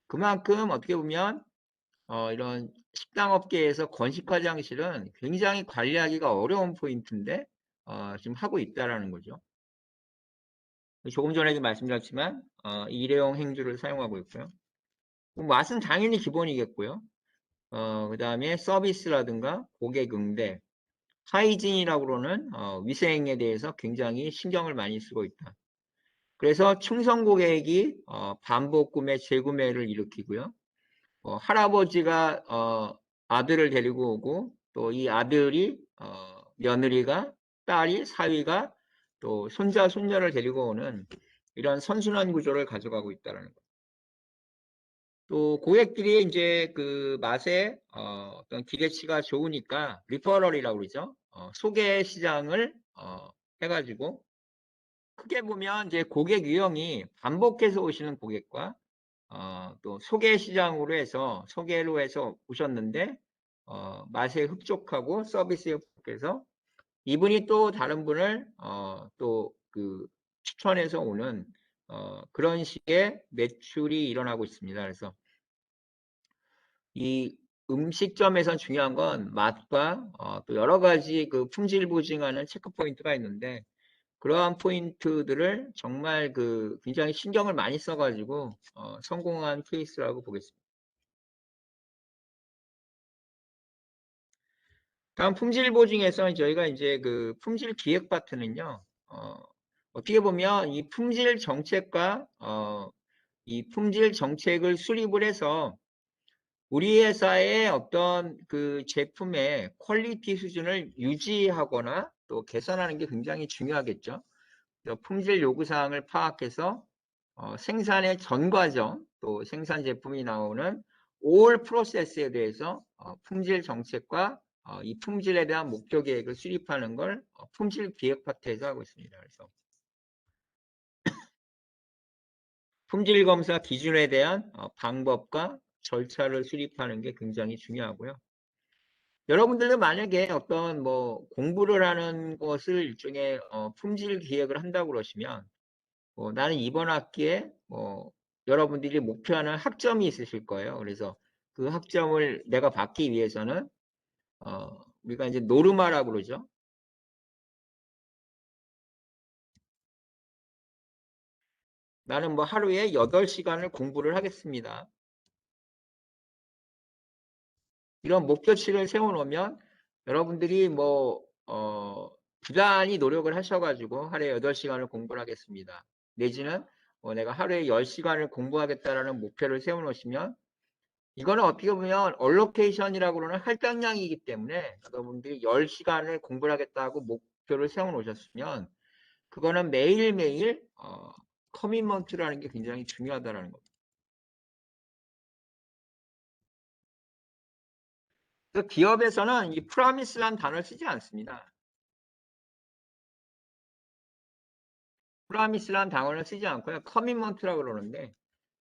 S1: 그만큼 어떻게 보면 이런 식당 업계에서 건식 화장실은 굉장히 관리하기가 어려운 포인트인데 지금 하고 있다라는 거죠. 조금 전에도 말씀드렸지만 일회용 행주를 사용하고 있고요. 맛은 당연히 기본이겠고요. 그 다음에 서비스라든가 고객 응대, 하이진이라고 그러는 위생에 대해서 굉장히 신경을 많이 쓰고 있다. 그래서 충성 고객이 반복 구매, 재구매를 일으키고요. 할아버지가 아들을 데리고 오고 또 이 아들이 며느리가 딸이 사위가 또 손자 손녀를 데리고 오는 이런 선순환 구조를 가져가고 있다는 거. 또 고객들이 이제 그 맛에 어떤 기대치가 좋으니까 리퍼럴이라고 그러죠. 소개 시장을 해가지고 크게 보면 이제 고객 유형이 반복해서 오시는 고객과 또 소개 시장으로 해서 소개로 해서 오셨는데 맛에 흡족하고 서비스에 흡족해서 이분이 또 다른 분을 또 그 추천해서 오는 그런 식의 매출이 일어나고 있습니다. 그래서 이 음식점에서 중요한 건 맛과 또 여러 가지 그 품질 보증하는 체크 포인트가 있는데 그러한 포인트들을 정말 굉장히 신경을 많이 써가지고 성공한 케이스라고 보겠습니다. 다음 품질 보증에서 저희가 이제 품질 기획 파트는요, 어떻게 보면 이 품질 정책과 이 품질 정책을 수립을 해서 우리 회사의 어떤 제품의 퀄리티 수준을 유지하거나 또 개선하는 게 굉장히 중요하겠죠. 품질 요구사항을 파악해서 생산의 전 과정 또 생산 제품이 나오는 올 프로세스에 대해서 품질 정책과 이 품질에 대한 목표 계획을 수립하는 걸 품질 기획 파트에서 하고 있습니다. 그래서 품질 검사 기준에 대한 방법과 절차를 수립하는 게 굉장히 중요하고요. 여러분들도 만약에 어떤 공부를 하는 것을 일종의 품질 기획을 한다고 그러시면 나는 이번 학기에 여러분들이 목표하는 학점이 있으실 거예요. 그래서 그 학점을 내가 받기 위해서는 우리가 이제 노르마라고 그러죠. 나는 하루에 8시간을 공부를 하겠습니다. 이런 목표치를 세워놓으면 여러분들이 부단히 노력을 하셔가지고 하루에 8시간을 공부를 하겠습니다. 내지는 내가 하루에 10시간을 공부하겠다라는 목표를 세워놓으시면 이거는 어떻게 보면 얼로케이션이라고 그러는 할당량이기 때문에 여러분들이 10시간을 공부를 하겠다고 목표를 세워놓으셨으면 그거는 매일매일 커미먼트라는 게 굉장히 중요하다는 겁니다. 그래서 기업에서는 이 프라미스라는 단어를 쓰지 않습니다. 프라미스라는 단어를 쓰지 않고요. 커미먼트라고 그러는데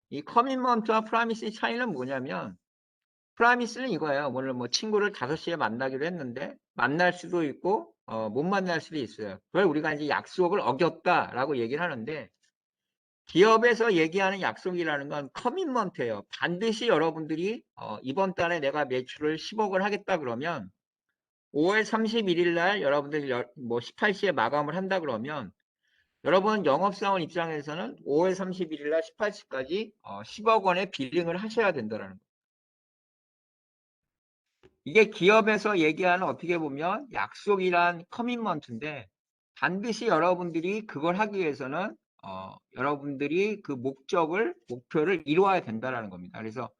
S1: 이 커미먼트와 프라미스의 차이는 뭐냐면 프라미스는 이거예요. 오늘 친구를 5시에 만나기로 했는데 만날 수도 있고 못 만날 수도 있어요. 그걸 우리가 이제 약속을 어겼다라고 얘기를 하는데 기업에서 얘기하는 약속이라는 건 커미먼트예요. 반드시 여러분들이 이번 달에 내가 매출을 10억을 하겠다 그러면 5월 31일 날 여러분들이 18시에 마감을 한다 그러면 여러분 영업사원 입장에서는 5월 31일 날 18시까지 10억 원의 빌링을 하셔야 된다는 거예요. 이게 기업에서 얘기하는 어떻게 보면 약속이란 커미먼트인데 반드시 여러분들이 그걸 하기 위해서는 여러분들이 그 목표를 이루어야 된다는 겁니다. 그래서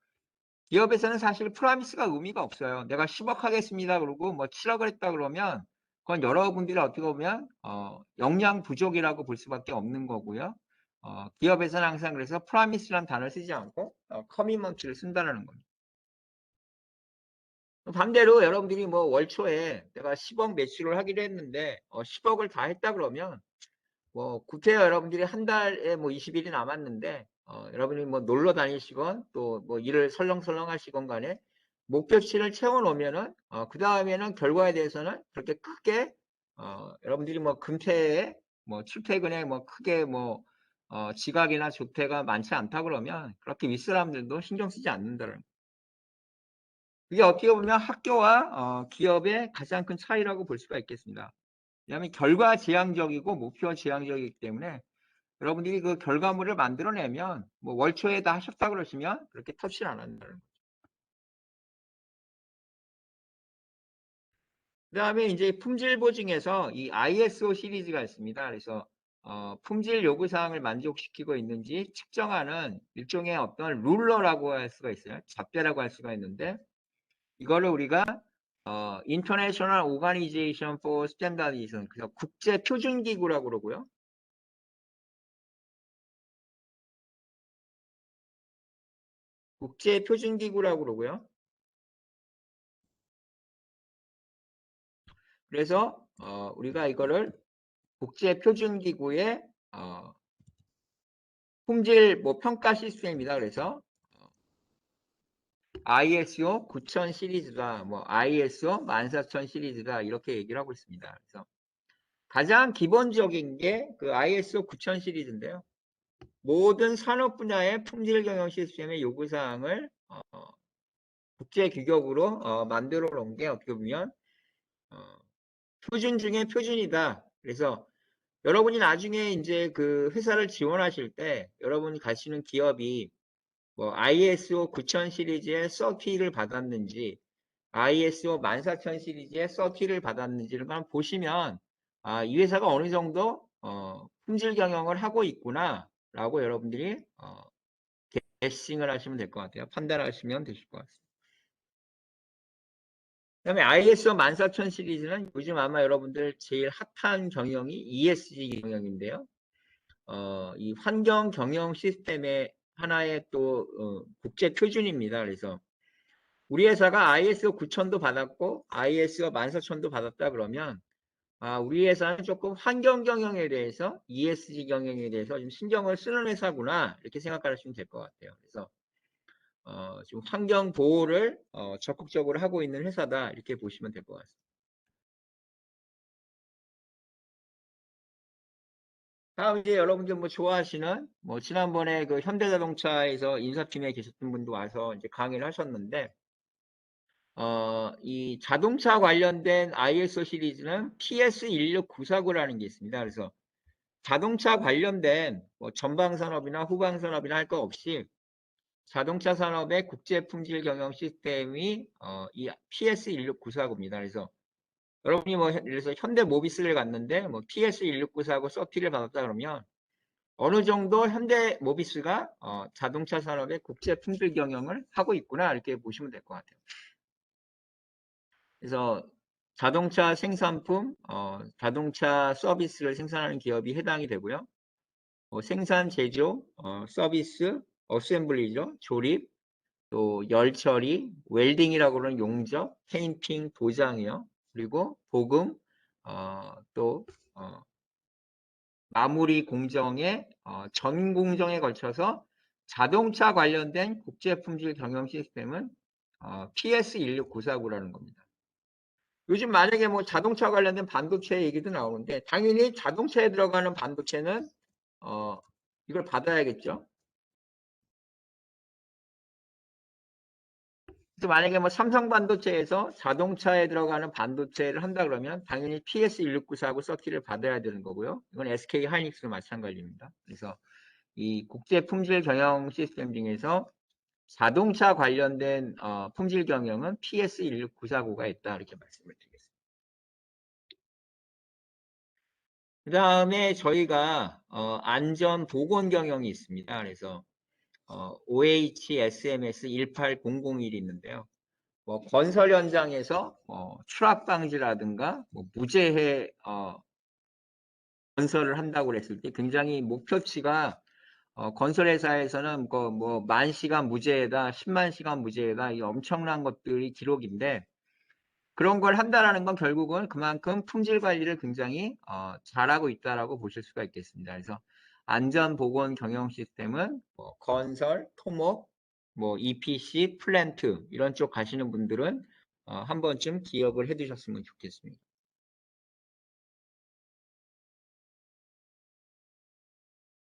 S1: 기업에서는 사실 프라미스가 의미가 없어요. 내가 10억 하겠습니다. 그러고 7억을 했다 그러면 그건 여러분들이 어떻게 보면 역량 부족이라고 볼 수밖에 없는 거고요. 기업에서는 항상 그래서 프라미스란 단어를 쓰지 않고 커미먼트를 쓴다는 겁니다. 반대로 여러분들이 월 초에 내가 10억 매출을 하기로 했는데 10억을 다 했다 그러면 구태여 여러분들이 한 달에 20일이 남았는데 여러분이 놀러 다니시건 또 일을 설렁설렁 하시건 간에 목표치를 채워 놓으면은 그 다음에는 결과에 대해서는 그렇게 크게 여러분들이 금태에 출퇴근에 크게 지각이나 조퇴가 많지 않다 그러면 그렇게 윗사람들도 신경 쓰지 않는다는 거예요. 이게 어떻게 보면 학교와 기업의 가장 큰 차이라고 볼 수가 있겠습니다. 왜냐하면 결과 지향적이고 목표 지향적이기 때문에 여러분들이 그 결과물을 만들어내면 월초에 다 하셨다 그러시면 그렇게 터치를 안 한다는 거죠. 그 다음에 이제 품질 보증에서 이 ISO 시리즈가 있습니다. 그래서 품질 요구사항을 만족시키고 있는지 측정하는 일종의 어떤 룰러라고 할 수가 있어요. 잣대라고 할 수가 있는데 이거를 우리가 International Organization for Standardization, 그래서 국제 표준 기구라고 그러고요. 국제 표준 기구라고 그러고요. 그래서 우리가 이거를 국제 표준 기구의 품질 평가 시스템입니다. 그래서 ISO 9000 시리즈다, ISO 14000 시리즈다 이렇게 얘기를 하고 있습니다. 그래서 가장 기본적인 게 그 ISO 9000 시리즈인데요. 모든 산업 분야의 품질 경영 시스템의 요구사항을 국제 규격으로 만들어 놓은 게 어떻게 보면 표준 중에 표준이다. 그래서 여러분이 나중에 이제 그 회사를 지원하실 때 여러분이 가시는 기업이 뭐 ISO 9000 시리즈의 서티를 받았는지 ISO 14000 시리즈의 서티를 받았는지를 한번 보시면 이 회사가 어느 정도 품질 경영을 하고 있구나라고 여러분들이 게싱을 하시면 될 것 같아요. 판단하시면 되실 것 같습니다. 그다음에 ISO 14000 시리즈는 요즘 아마 여러분들 제일 핫한 경영이 ESG 경영인데요. 이 환경 경영 시스템의 하나의 또 국제 표준입니다. 그래서 우리 회사가 ISO 9000도 받았고 ISO 14000도 받았다 그러면 우리 회사는 조금 환경 경영에 대해서 ESG 경영에 대해서 좀 신경을 쓰는 회사구나 이렇게 생각하시면 될 것 같아요. 그래서 지금 환경 보호를 적극적으로 하고 있는 회사다 이렇게 보시면 될 것 같습니다. 다음 이제 여러분들 뭐 좋아하시는 뭐 지난번에 그 현대자동차에서 인사팀에 계셨던 분도 와서 이제 강의를 하셨는데 이 자동차 관련된 ISO 시리즈는 PS16949라는 게 있습니다. 그래서 자동차 관련된 뭐 전방 산업이나 후방 산업이나 할 거 없이 자동차 산업의 국제 품질 경영 시스템이 이 PS16949입니다. 그래서 여러분이 뭐 예를 들어서 현대 모비스를 갔는데 뭐 PS16949 서티를 받았다 그러면 어느 정도 현대 모비스가 자동차 산업의 국제 품질 경영을 하고 있구나 이렇게 보시면 될 것 같아요. 그래서 자동차 생산품, 자동차 서비스를 생산하는 기업이 해당이 되고요. 생산, 제조, 서비스, 어셈블리죠. 조립, 또 열처리, 웰딩이라고 하는 용접, 페인팅, 도장이요. 그리고 보금, 또 마무리 공정의 전 공정에 걸쳐서 자동차 관련된 국제품질 경영 시스템은 PS16949라는 겁니다. 요즘 만약에 뭐 자동차 관련된 반도체 얘기도 나오는데 당연히 자동차에 들어가는 반도체는 이걸 받아야겠죠. 그래서 만약에 뭐 삼성 반도체에서 자동차에 들어가는 반도체를 한다 그러면 당연히 PS16949 서티를 받아야 되는 거고요. 이건 SK 하이닉스도 마찬가지입니다. 그래서 이 국제 품질 경영 시스템 중에서 자동차 관련된 품질 경영은 PS16949가 있다 이렇게 말씀을 드리겠습니다. 그 다음에 저희가 안전 보건 경영이 있습니다. 그래서 OHSMS 18001이 있는데요. 뭐 건설 현장에서 추락 방지라든가 뭐 무재해 건설을 한다고 그랬을 때 굉장히 목표치가 건설회사에서는 뭐 10,000시간 무죄다, 100,000시간 무죄다 이 엄청난 것들이 기록인데 그런 걸 한다라는 건 결국은 그만큼 품질 관리를 굉장히 잘하고 있다라고 보실 수가 있겠습니다. 그래서 안전보건 경영 시스템은 뭐 건설, 토목, 뭐 EPC, 플랜트 이런 쪽 가시는 분들은 한 번쯤 기억을 해두셨으면 좋겠습니다.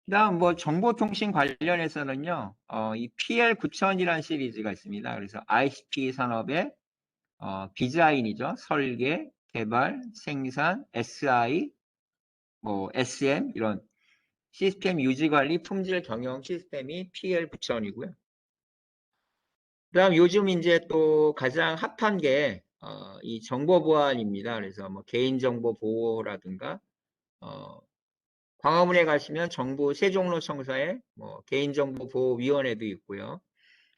S1: 그다음 뭐 정보통신 관련해서는요, 이 PL9000이라는 시리즈가 있습니다. 그래서 ICT 산업의 디자인이죠. 설계, 개발, 생산, SI, 뭐 SM 이런 시스템 유지 관리 품질 경영 시스템이 PL9000이고요. 그다음 요즘 이제 또 가장 핫한 게 이 정보 보안입니다. 그래서 뭐 개인정보 보호라든가 광화문에 가시면 정부 세종로청사에 뭐 개인정보보호위원회도 있고요.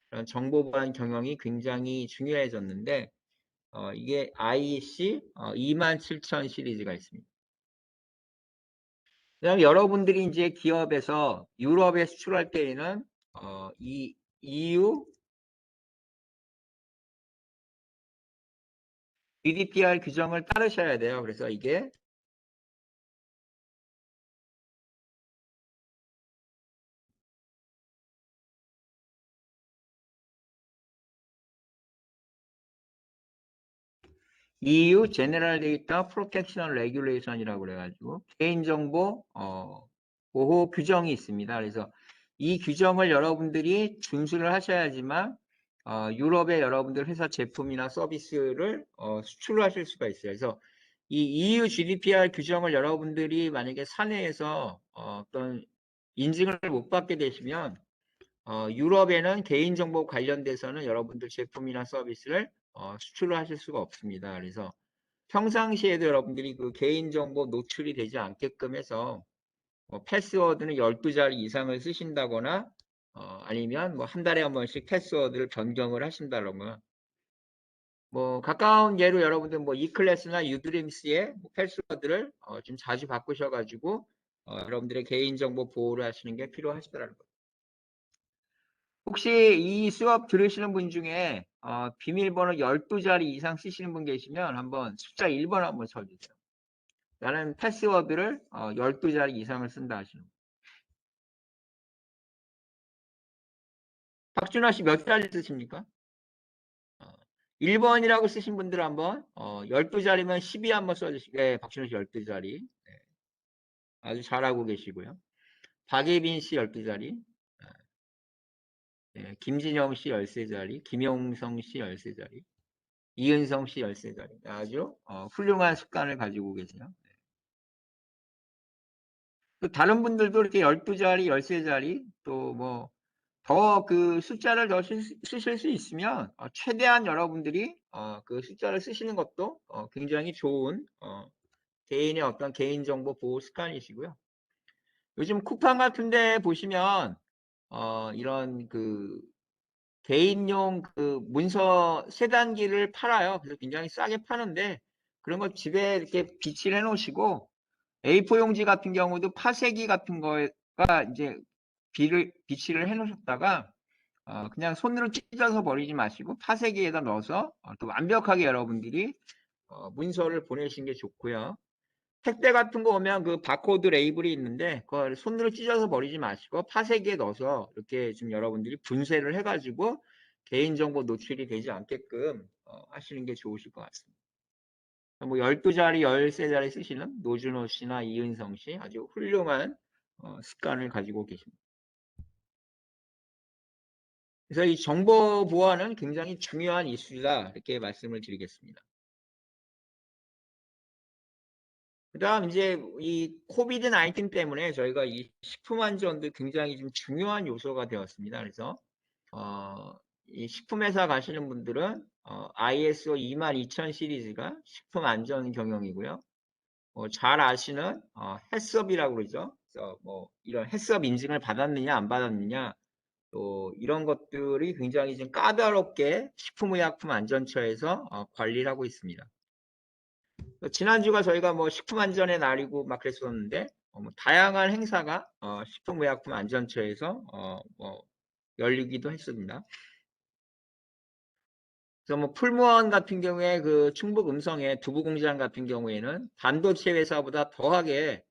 S1: 그런 정보 보안 경영이 굉장히 중요해졌는데 이게 IEC 27000 시리즈가 있습니다. 그다음에 여러분들이 이제 기업에서 유럽에 수출할 때에는 이 EU GDPR 규정을 따르셔야 돼요. 그래서 이게 EU General Data Protection Regulation이라고 그래가지고 개인정보 보호 규정이 있습니다. 그래서 이 규정을 여러분들이 준수를 하셔야지만 유럽에 여러분들 회사 제품이나 서비스를 수출을 하실 수가 있어요. 그래서 이 EU GDPR 규정을 여러분들이 만약에 사내에서 어떤 인증을 못 받게 되시면 유럽에는 개인정보 관련돼서는 여러분들 제품이나 서비스를 수출을 하실 수가 없습니다. 그래서 평상시에도 여러분들이 그 개인정보 노출이 되지 않게끔 해서 패스워드는 12자리 이상을 쓰신다거나 아니면 뭐 한 달에 한 번씩 패스워드를 변경을 하신다거나 뭐 가까운 예로 여러분들 뭐 이클래스나 유드림스의 패스워드를 좀 자주 바꾸셔가지고 여러분들의 개인정보 보호를 하시는 게 필요하시더라는 거예요. 혹시 이 수업 들으시는 분 중에 비밀번호 12자리 이상 쓰시는 분 계시면 한번 숫자 1번 한번 쳐주세요. 나는 패스워드를 12자리 이상을 쓴다 하시는 분. 박준하 씨 몇 자리 쓰십니까? 1번이라고 쓰신 분들 한번 12자리면 12 한번 써주시고 네, 박준하 씨 12자리 네, 아주 잘하고 계시고요. 박예빈 씨 12자리 네, 김진영 씨 13자리 김용성 씨 13자리 이은성 씨 13자리 아주 훌륭한 습관을 가지고 계세요. 또 다른 분들도 이렇게 12자리 13자리 또 뭐 더 그 숫자를 더 쓰실 수 있으면 최대한 여러분들이 그 숫자를 쓰시는 것도 굉장히 좋은 개인의 어떤 개인정보 보호 습관이시고요. 요즘 쿠팡 같은 데 보시면 이런 그 개인용 그 문서 세단기를 팔아요. 그래서 굉장히 싸게 파는데 그런 거 집에 이렇게 비치를 해 놓으시고 A4 용지 같은 경우도 파쇄기 같은 거가 이제 비치를 해 놓으셨다가 그냥 손으로 찢어서 버리지 마시고 파쇄기에다 넣어서 또 완벽하게 여러분들이 문서를 보내시는 게 좋고요. 택배 같은 거 오면 그 바코드 레이블이 있는데 그걸 손으로 찢어서 버리지 마시고 파쇄기에 넣어서 이렇게 좀 여러분들이 분쇄를 해가지고 개인정보 노출이 되지 않게끔 하시는 게 좋으실 것 같습니다. 뭐 12자리, 13자리 쓰시는 노준호 씨나 이은성 씨 아주 훌륭한 습관을 가지고 계십니다. 그래서 이 정보 보안은 굉장히 중요한 이슈다 이렇게 말씀을 드리겠습니다. 그다음 이제 이 코비드 19 때문에 저희가 이 식품 안전도 굉장히 좀 중요한 요소가 되었습니다. 그래서 이 식품회사 가시는 분들은 ISO 22000 시리즈가 식품 안전 경영이고요. 잘 아시는 해썹이라고 그러죠. 그래서 뭐 이런 해썹 인증을 받았느냐 안 받았느냐 또 이런 것들이 굉장히 좀 까다롭게 식품의약품안전처에서 관리를 하고 있습니다. 지난주가 저희가 뭐 식품안전의 날이고 막 그랬었는데 뭐 다양한 행사가 식품의약품안전처에서 뭐 열리기도 했습니다. 그래서 뭐 풀무원 같은 경우에 그 충북 음성의 두부공장 같은 경우에는 반도체 회사보다 더하게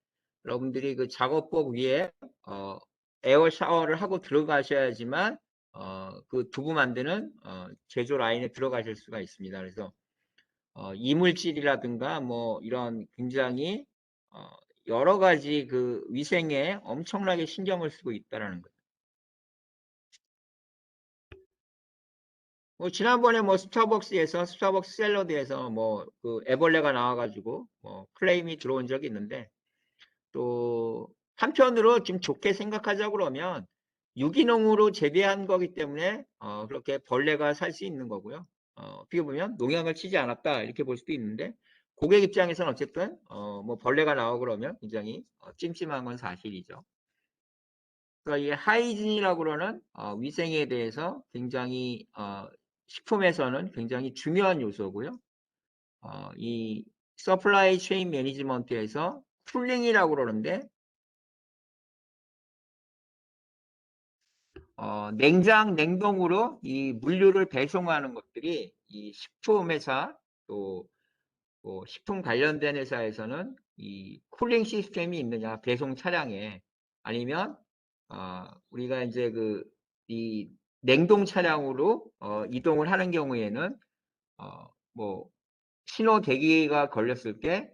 S1: 여러분들이 그 작업복 위에 에어 샤워를 하고 들어가셔야지만 그 두부 만드는 제조 라인에 들어가실 수가 있습니다. 그래서 이물질이라든가 뭐 이런 굉장히 여러 가지 그 위생에 엄청나게 신경을 쓰고 있다라는 거예요. 뭐 지난번에 뭐 스타벅스 샐러드에서 뭐 그 애벌레가 나와가지고 뭐 클레임이 들어온 적이 있는데 또 한편으로 좀 좋게 생각하자 그러면 유기농으로 재배한 거기 때문에 그렇게 벌레가 살 수 있는 거고요. 어떻게 보면 농약을 치지 않았다 이렇게 볼 수도 있는데 고객 입장에서는 어쨌든 뭐 벌레가 나오고 그러면 굉장히 찜찜한 건 사실이죠. 그러니까 이 하이진이라고 그러는 위생에 대해서 굉장히 식품에서는 굉장히 중요한 요소고요. 이 서플라이 체인 매니지먼트에서 쿨링이라고 그러는데 냉장, 냉동으로 이 물류를 배송하는 것들이 이 식품회사 또 식품 관련된 회사에서는 이 쿨링 시스템이 있느냐 배송 차량에 아니면 우리가 이제 이 냉동 차량으로 이동을 하는 경우에는 뭐 신호 대기가 걸렸을 때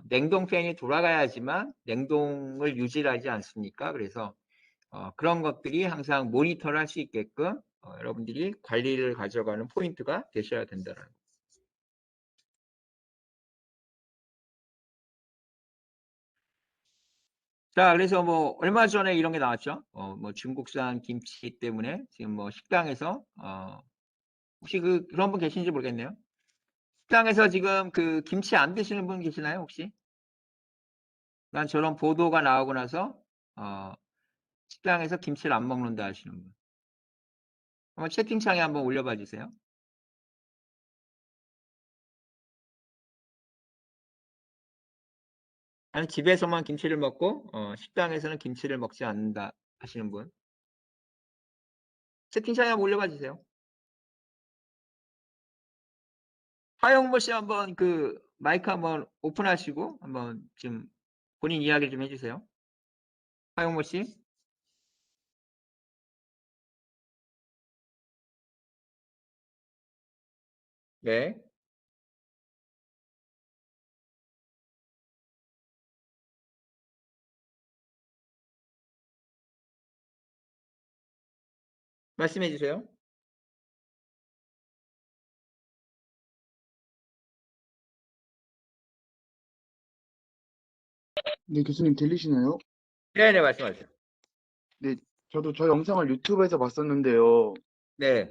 S1: 냉동 팬이 돌아가야지만 냉동을 유지하지 않습니까? 그래서 그런 것들이 항상 모니터를 할 수 있게끔 여러분들이 관리를 가져가는 포인트가 되셔야 된다는 자, 그래서 뭐 얼마 전에 이런 게 나왔죠. 뭐 중국산 김치 때문에 지금 뭐 식당에서 혹시 그런 분 계신지 모르겠네요. 식당에서 지금 그 김치 안 드시는 분 계시나요, 혹시? 난 저런 보도가 나오고 나서 어 식당에서 김치를 안 먹는다 하시는 분. 한번 채팅창에 한번 올려봐 주세요. 아니 집에서만 김치를 먹고 식당에서는 김치를 먹지 않는다 하시는 분. 채팅창에 한번 올려봐 주세요. 하영모 씨 한번 그 마이크 한번 오픈하시고 한번 좀 본인 이야기 좀 해 주세요. 하영모 씨. 네. 말씀해 주세요.
S3: 네, 교수님 들리시나요?
S1: 네네 말씀하세요.
S3: 네, 저도 저 영상을 유튜브에서 봤었는데요.
S1: 네.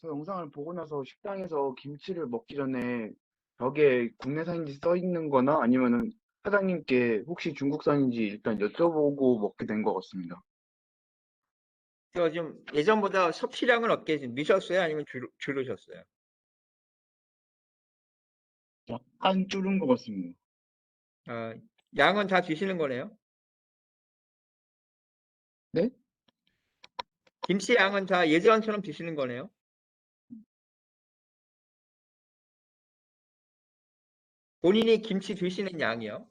S3: 저 영상을 보고 나서 식당에서 김치를 먹기 전에 벽에 국내산인지 써 있는 거나 아니면은 사장님께 혹시 중국산인지 일단 여쭤보고 먹게 된 것 같습니다.
S1: 저 좀 예전보다 섭취량은 어떻게 좀 느셨어요? 아니면 줄으셨어요?
S3: 약간 줄은 것 같습니다.
S1: 아, 양은 다 드시는 거네요?
S3: 네?
S1: 김치 양은 다 예전처럼 드시는 거네요? 본인이 김치 드시는 양이요?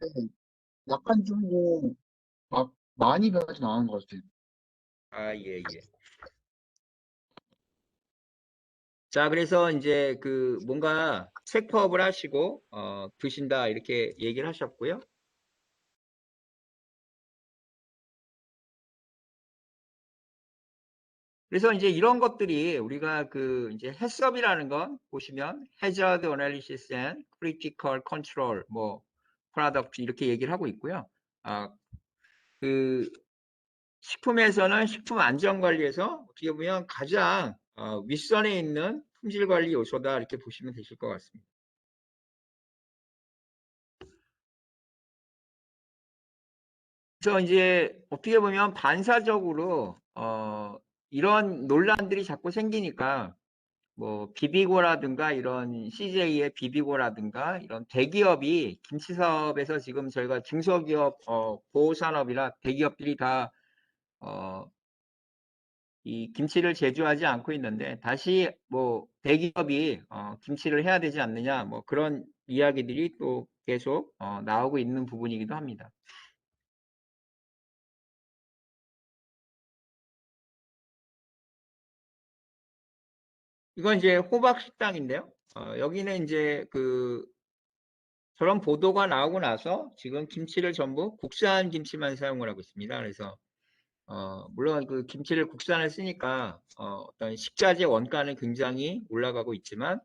S3: 네, 약간 줄고 막 많이 변하진 않은 것 같아요.
S1: 아, 예, 예. 자, 그래서 이제 그 뭔가 체크업을 하시고 드신다 이렇게 얘기를 하셨고요. 그래서 이제 이런 것들이 우리가 그 이제 해썹이라는 건 보시면 Hazard Analysis and Critical Control 뭐 Product 이렇게 얘기를 하고 있고요. 그 식품에서는 식품 안전 관리에서 어떻게 보면 가장 윗선에 있는 품질 관리 요소다 이렇게 보시면 되실 것 같습니다. 그래서 이제 어떻게 보면 반사적으로 이런 논란들이 자꾸 생기니까 뭐 비비고라든가 이런 CJ의 비비고라든가 이런 대기업이 김치 사업에서 지금 저희가 중소기업 보호산업이라 대기업들이 다 이 김치를 제조하지 않고 있는데 다시 뭐 대기업이 김치를 해야 되지 않느냐 뭐 그런 이야기들이 또 계속 나오고 있는 부분이기도 합니다. 이건 이제 호박 식당인데요. 여기는 이제 그 저런 보도가 나오고 나서 지금 김치를 전부 국산 김치만 사용을 하고 있습니다. 그래서 물론 그 김치를 국산을 쓰니까 어떤 식자재 원가는 굉장히 올라가고 있지만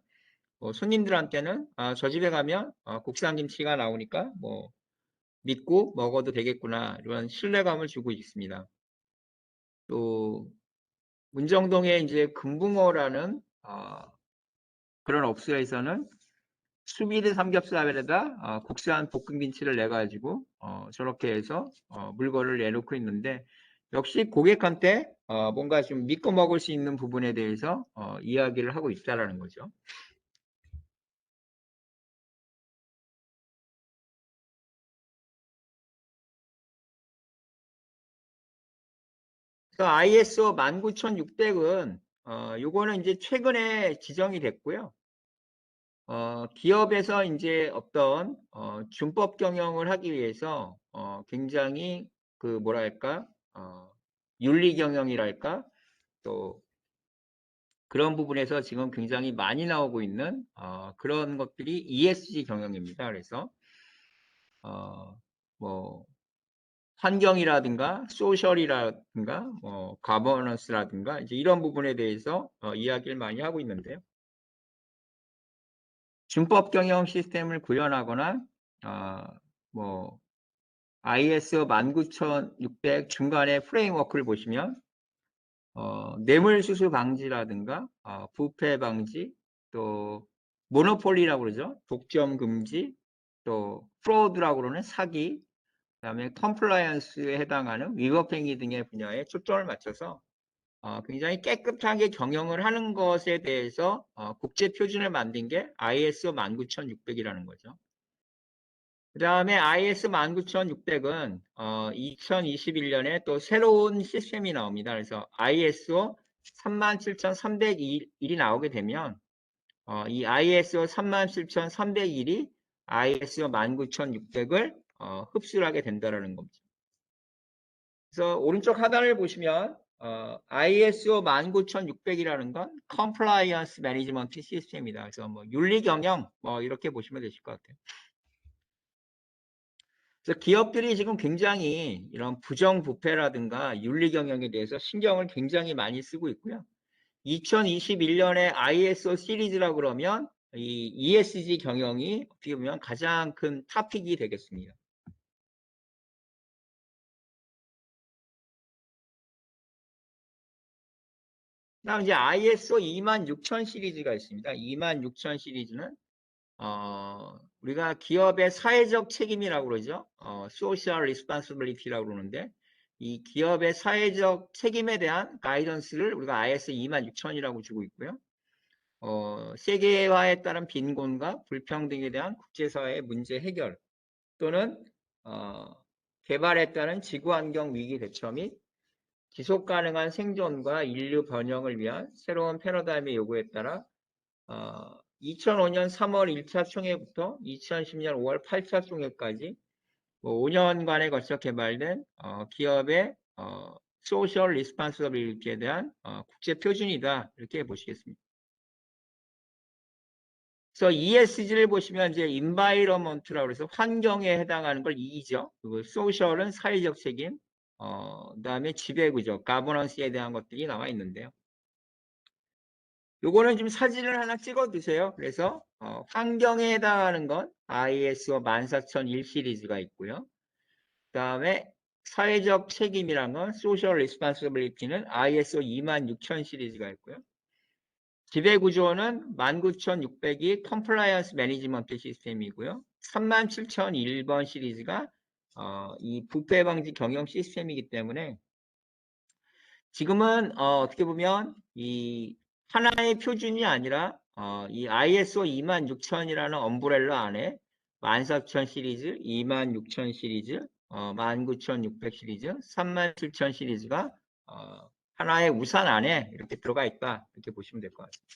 S1: 손님들한테는 저 집에 가면 국산 김치가 나오니까 뭐 믿고 먹어도 되겠구나 이런 신뢰감을 주고 있습니다. 또 문정동에 이제 금붕어라는 그런 업소에서는 수비드 삼겹살에다 국산 볶음김치를 내가지고 저렇게 해서 물건을 내놓고 있는데 역시 고객한테 뭔가 좀 믿고 먹을 수 있는 부분에 대해서 이야기를 하고 있다라는 거죠. 그래서 ISO 19600은 요거는 이제 최근에 지정이 됐고요. 기업에서 이제 어떤 준법 경영을 하기 위해서 굉장히 그 뭐랄까 윤리 경영이랄까 또 그런 부분에서 지금 굉장히 많이 나오고 있는 그런 것들이 ESG 경영입니다. 그래서 뭐 환경이라든가 소셜이라든가 뭐 가버넌스라든가 이제 이런 부분에 대해서 이야기를 많이 하고 있는데요. 준법 경영 시스템을 구현하거나 뭐 ISO 19600 중간에 프레임워크를 보시면 뇌물수수 방지라든가 부패 방지, 또 모노폴리라고 그러죠. 독점 금지, 또 프로드라고 그러는 사기, 그다음에 컴플라이언스에 해당하는 위법행위 등의 분야에 초점을 맞춰서 굉장히 깨끗하게 경영을 하는 것에 대해서 국제 표준을 만든 게 ISO 19600이라는 거죠. 그 다음에 IS 19600은 2021년에 또 새로운 시스템이 나옵니다. 그래서 ISO 37301이 나오게 되면 이 ISO 37301이 ISO 19600을 흡수를 하게 된다는 겁니다. 그래서 오른쪽 하단을 보시면 ISO 19600이라는 건 Compliance Management System이다. 그래서 뭐 윤리 경영 뭐 이렇게 보시면 되실 것 같아요. 그래서 기업들이 지금 굉장히 이런 부정부패라든가 윤리 경영에 대해서 신경을 굉장히 많이 쓰고 있고요. 2021년에 ISO 시리즈라고 그러면 이 ESG 경영이 어떻게 보면 가장 큰 토픽이 되겠습니다. 그다음 이제 ISO 26000 시리즈가 있습니다. 26000 시리즈는 우리가 기업의 사회적 책임이라고 그러죠. Social Responsibility라고 그러는데 이 기업의 사회적 책임에 대한 가이던스를 우리가 ISO 26000이라고 주고 있고요. 세계화에 따른 빈곤과 불평등에 대한 국제사회의 문제 해결 또는 개발에 따른 지구환경 위기 대처 및 지속 가능한 생존과 인류 번영을 위한 새로운 패러다임의 요구에 따라 2005년 3월 1차 총회부터 2010년 5월 8차 총회까지 5년간에 걸쳐 개발된 기업의 소셜 리스폰서빌리티에 대한 국제 표준이다 이렇게 보시겠습니다. 그래서 ESG를 보시면 이제 environment라고 해서 환경에 해당하는 걸 E죠. 그리고 social은 사회적 책임, 그다음에 지배구조, 가버넌스에 대한 것들이 나와 있는데요. 요거는 좀 사진을 하나 찍어 두세요. 그래서 환경에 해당하는 건 ISO 14001 시리즈가 있고요. 그다음에 사회적 책임이란 건 Social Responsibility는 ISO 26000 시리즈가 있고요. 지배구조는 19600이 Compliance Management 시스템이고요. 37001번 시리즈가 이 부패 방지 경영 시스템이기 때문에 지금은 어떻게 보면 이 하나의 표준이 아니라 이 ISO 26000이라는 엄브렐러 안에 14000 시리즈, 26000 시리즈, 19600 시리즈, 37000 시리즈가 하나의 우산 안에 이렇게 들어가 있다 이렇게 보시면 될 것 같습니다.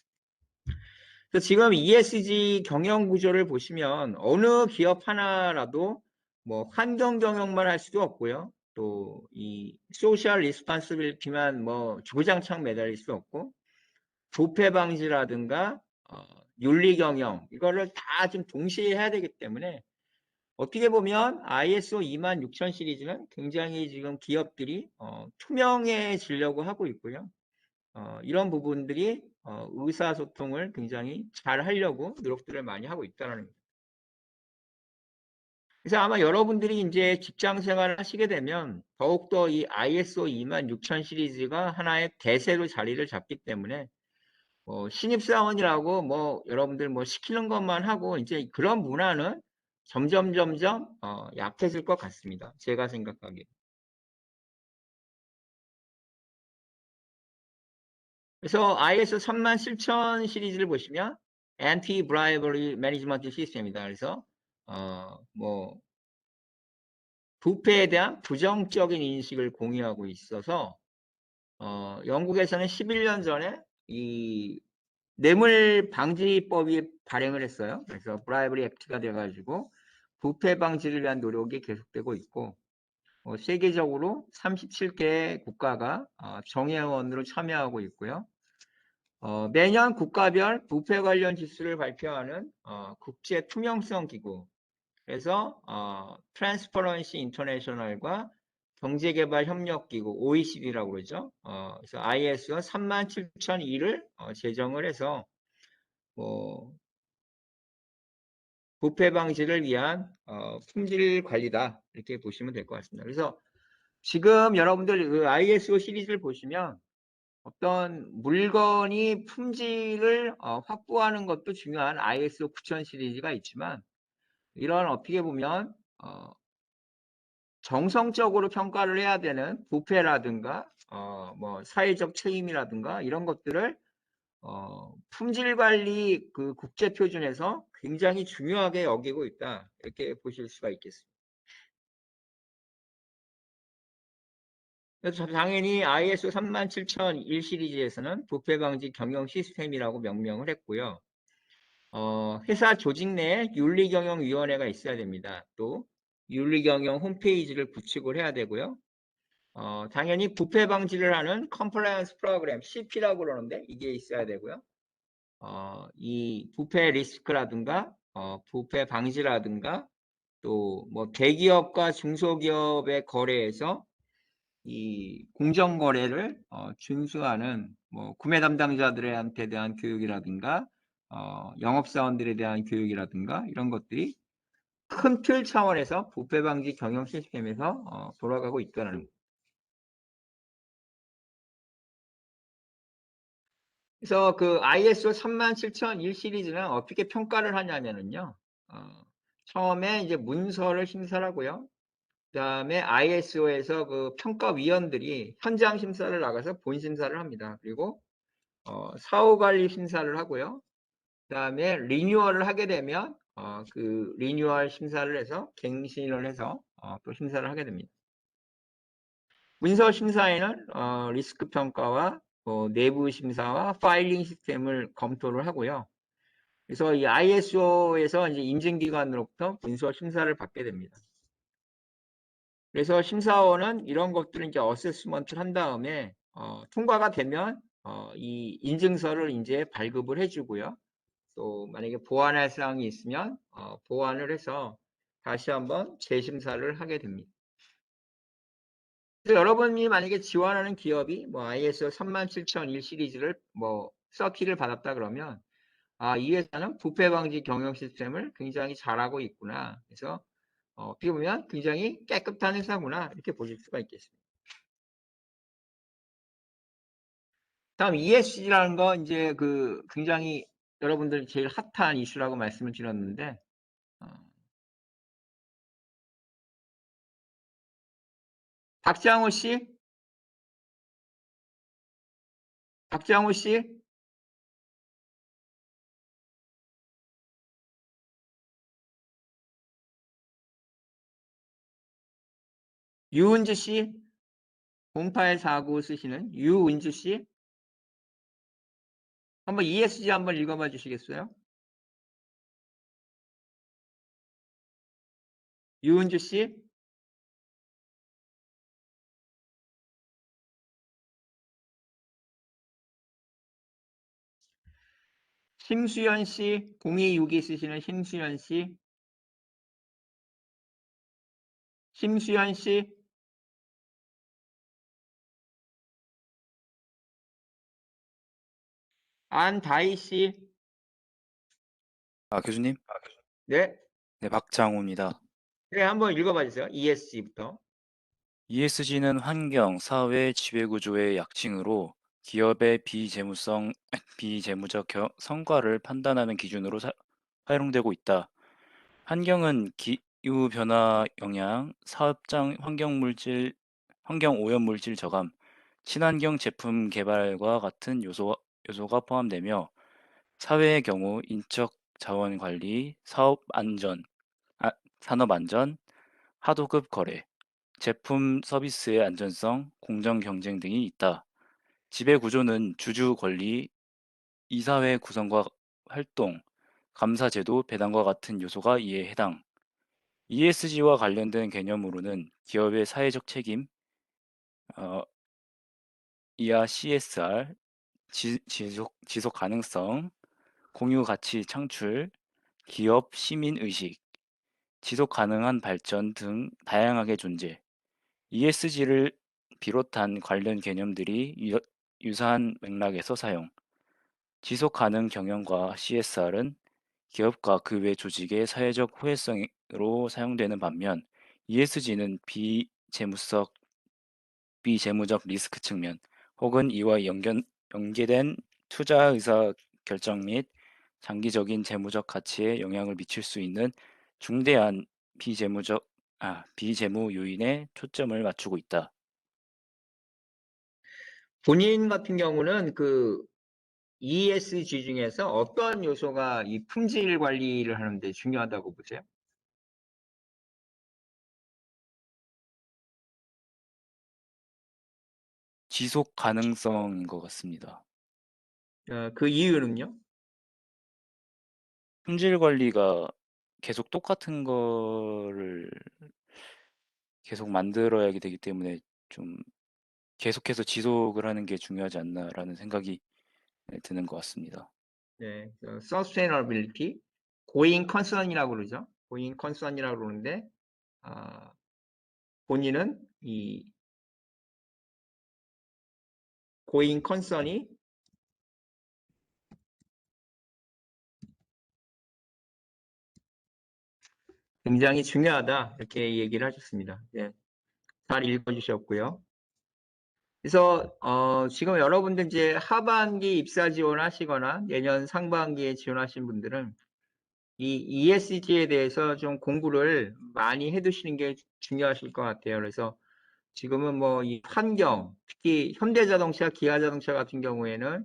S1: 그래서 지금 ESG 경영 구조를 보시면 어느 기업 하나라도 뭐 환경 경영만 할 수도 없고요. 또 이 소셜 리스폰시빌리티만 뭐 주구장창 매달릴 수 없고 부패 방지라든가 윤리 경영 이거를 다 좀 동시에 해야 되기 때문에 어떻게 보면 ISO 26000 시리즈는 굉장히 지금 기업들이 투명해지려고 하고 있고요. 이런 부분들이 의사소통을 굉장히 잘 하려고 노력들을 많이 하고 있다는 겁니다. 그래서 아마 여러분들이 이제 직장 생활을 하시게 되면 더욱더 이 ISO 26000 시리즈가 하나의 대세로 자리를 잡기 때문에 신입사원이라고 뭐 여러분들 뭐 시키는 것만 하고 이제 그런 문화는 점점 약해질 것 같습니다. 제가 생각하기에. 그래서 ISO 37000 시리즈를 보시면 Anti-Bribery Management 시스템이다. 그래서 뭐 부패에 대한 부정적인 인식을 공유하고 있어서 영국에서는 11년 전에 이 뇌물 방지법이 발행을 했어요. 그래서 브라이버리 액트가 돼가지고 부패 방지를 위한 노력이 계속되고 있고 세계적으로 37개 국가가 정회원으로 참여하고 있고요. 매년 국가별 부패 관련 지수를 발표하는 국제 투명성 기구 그래서 트랜스퍼런시 인터내셔널과 경제개발협력기구 OECD라고 그러죠. 그래서 ISO 37002를 제정을 해서 뭐 부패 방지를 위한 품질 관리다 이렇게 보시면 될 것 같습니다. 그래서 지금 여러분들 그 ISO 시리즈를 보시면 어떤 물건이 품질을 확보하는 것도 중요한 ISO 9000 시리즈가 있지만 이런 어떻게 보면 정성적으로 평가를 해야 되는 부패라든가 뭐 사회적 책임이라든가 이런 것들을 품질 관리 그 국제 표준에서 굉장히 중요하게 여기고 있다 이렇게 보실 수가 있겠습니다. 그래서 당연히 ISO 37001 시리즈에서는 부패 방지 경영 시스템이라고 명명을 했고요. 회사 조직 내에 윤리경영위원회가 있어야 됩니다. 또 윤리경영 홈페이지를 구축을 해야 되고요. 당연히 부패 방지를 하는 컴플라이언스 프로그램 CP라고 그러는데 이게 있어야 되고요. 이 부패 리스크라든가 부패 방지라든가 또 뭐 대기업과 중소기업의 거래에서 이 공정 거래를 준수하는 뭐 구매 담당자들한테 대한 교육이라든가 영업사원들에 대한 교육이라든가 이런 것들이 큰 틀 차원에서 부패 방지 경영 시스템에서 돌아가고 있다는 겁니다. 그래서 그 ISO 37001 시리즈는 어떻게 평가를 하냐면은요. 처음에 이제 문서를 심사를 하고요. 그다음에 ISO에서 그 평가위원들이 현장 심사를 나가서 본 심사를 합니다. 그리고 사후 관리 심사를 하고요. 그다음에 리뉴얼을 하게 되면 그 리뉴얼 심사를 해서 갱신을 해서 또 심사를 하게 됩니다. 문서 심사에는 리스크 평가와 내부 심사와 파일링 시스템을 검토를 하고요. 그래서 이 ISO에서 이제 인증기관으로부터 문서 심사를 받게 됩니다. 그래서 심사원은 이런 것들을 이제 어세스먼트를 한 다음에 통과가 되면 이 인증서를 이제 발급을 해주고요. 또 만약에 보완할 사항이 있으면 보완을 해서 다시 한번 재심사를 하게 됩니다. 그래서 여러분이 만약에 지원하는 기업이 뭐 ISO 37001 시리즈를 뭐 서티를 받았다 그러면 이 회사는 부패 방지 경영 시스템을 굉장히 잘하고 있구나. 그래서 어떻게 보면 굉장히 깨끗한 회사구나 이렇게 보실 수가 있겠습니다. 다음 ESG라는 거 이제 그 굉장히 여러분들 제일 핫한 이슈라고 말씀을 드렸는데 박장호 씨, 박장호 씨, 유은주 씨, 0849 쓰시는 유은주 씨, 한번 ESG 한번 읽어봐 주시겠어요? 유은주 씨, 심수연 씨, 0262 쓰시는 심수연 씨, 심수연 씨, 안다희 씨,
S4: 교수님?
S1: 네,
S4: 네, 박장호입니다.
S1: 네 한번 읽어봐 주세요. ESG부터.
S4: ESG는 환경, 사회, 지배구조의 약칭으로 기업의 비재무적 성과를 판단하는 기준으로 활용되고 있다. 환경은 기후변화 영향, 사업장 환경오염물질 저감, 친환경 제품 개발과 같은 요소가 포함되며 사회의 경우 인적 자원 관리, 산업안전, 하도급 거래, 제품 서비스의 안전성, 공정 경쟁 등이 있다. 지배 구조는 주주 권리, 이사회 구성과 활동, 감사 제도, 배당과 같은 요소가 이에 해당. ESG와 관련된 개념으로는 기업의 사회적 책임, 어, 이하 CSR, 지속 가능성, 공유 가치 창출, 기업 시민 의식, 지속 가능한 발전 등 다양하게 존재. ESG를 비롯한 관련 개념들이 유사한 맥락에서 사용. 지속 가능 경영과 CSR은 기업과 그 외 조직의 사회적 호혜성으로 사용되는 반면 ESG는 비재무적 리스크 측면 혹은 이와 연계된 투자 의사 결정 및 장기적인 재무적 가치에 영향을 미칠 수 있는 중대한 비재무 요인에 초점을 맞추고 있다.
S1: 본인 같은 경우는 그 ESG 중에서 어떤 요소가 이 품질 관리를 하는데 중요하다고 보세요?
S4: 지속 가능성인 것 같습니다.
S1: 그 이유는요?
S4: 품질 관리가 계속 똑같은 거를 계속 만들어야 되기 때문에 좀 계속해서 지속을 하는 게 중요하지 않나라는 생각이 드는 것 같습니다.
S1: 네, sustainability, going concern이라고 그러죠. going concern이라고 그러는데 본인은 이 going concern이 굉장히 중요하다 이렇게 얘기를 하셨습니다. 네, 잘 읽어주셨고요. 그래서 지금 여러분들 이제 하반기 입사 지원하시거나 내년 상반기에 지원하신 분들은 이 ESG에 대해서 좀 공부를 많이 해두시는 게 중요하실 것 같아요. 그래서 지금은 뭐 이 환경, 특히 현대자동차, 기아자동차 같은 경우에는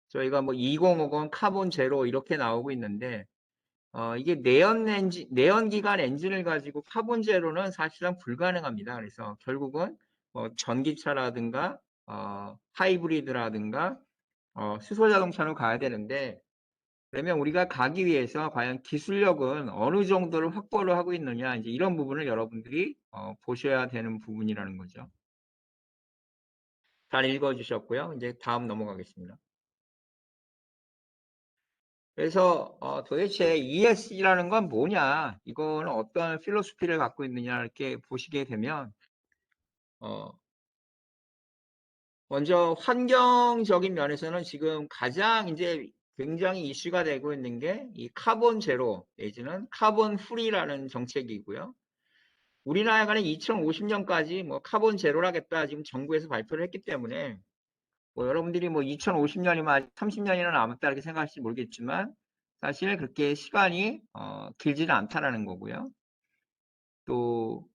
S1: 저희가 뭐 2050 카본 제로 이렇게 나오고 있는데 이게 내연기관 엔진을 가지고 카본 제로는 사실상 불가능합니다. 그래서 결국은 뭐 전기차라든가 하이브리드라든가 수소자동차로 가야 되는데 그러면 우리가 가기 위해서 과연 기술력은 어느 정도를 확보를 하고 있느냐 이제 이런 부분을 여러분들이 보셔야 되는 부분이라는 거죠. 잘 읽어주셨고요. 이제 다음 넘어가겠습니다. 그래서 도대체 ESG라는 건 뭐냐, 이거는 어떤 필로소피를 갖고 있느냐 이렇게 보시게 되면 먼저 환경적인 면에서는 지금 가장 이제 굉장히 이슈가 되고 있는 게 이 카본 제로 내지는 카본 프리라는 정책이고요. 우리나라가 2050년까지 뭐 카본 제로라겠다 지금 정부에서 발표를 했기 때문에 뭐 여러분들이 뭐 2050년이면 아직 30년이나 남았다 이렇게 생각하실지 모르겠지만 사실 그렇게 시간이 길지는 않다라는 거고요. 또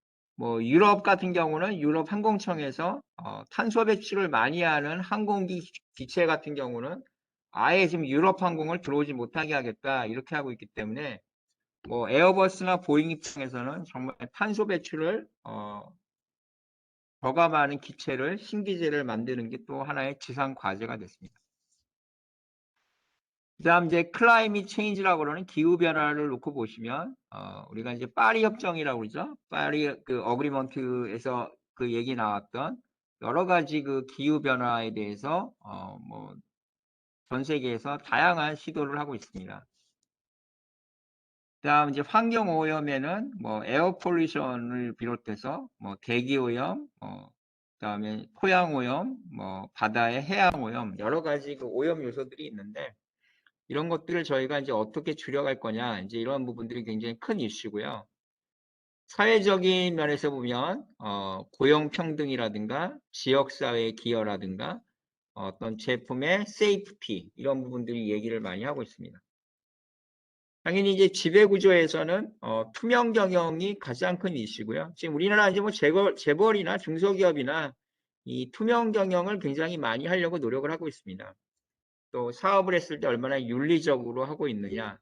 S1: 뭐 유럽 같은 경우는 유럽 항공청에서 탄소 배출을 많이 하는 항공기 기체 같은 경우는 아예 지금 유럽 항공을 들어오지 못하게 하겠다 이렇게 하고 있기 때문에 뭐 에어버스나 보잉 입장에서는 정말 탄소 배출을 저감하는 기체를 신기체를 만드는 게 또 하나의 지상 과제가 됐습니다. 그다음 이제 클라이밋 체인지라고 그러는 기후 변화를 놓고 보시면 우리가 이제 파리 협정이라고 그러죠. 파리 그 어그리먼트에서 그 얘기 나왔던 여러 가지 그 기후 변화에 대해서 뭐 전 세계에서 다양한 시도를 하고 있습니다. 그다음 이제 환경 오염에는 뭐 에어 폴루션을 비롯해서 뭐 대기 오염, 그다음에 토양 오염, 뭐 바다의 해양 오염 여러 가지 그 오염 요소들이 있는데 이런 것들을 저희가 이제 어떻게 줄여갈 거냐 이제 이런 부분들이 굉장히 큰 이슈고요. 사회적인 면에서 보면 고용 평등이라든가 지역사회 기여라든가 어떤 제품의 세이프티 이런 부분들이 얘기를 많이 하고 있습니다. 당연히 이제 지배구조에서는 투명 경영이 가장 큰 이슈고요. 지금 우리나라 이제 뭐 재벌이나 중소기업이나 이 투명 경영을 굉장히 많이 하려고 노력을 하고 있습니다. 또 사업을 했을 때 얼마나 윤리적으로 하고 있느냐,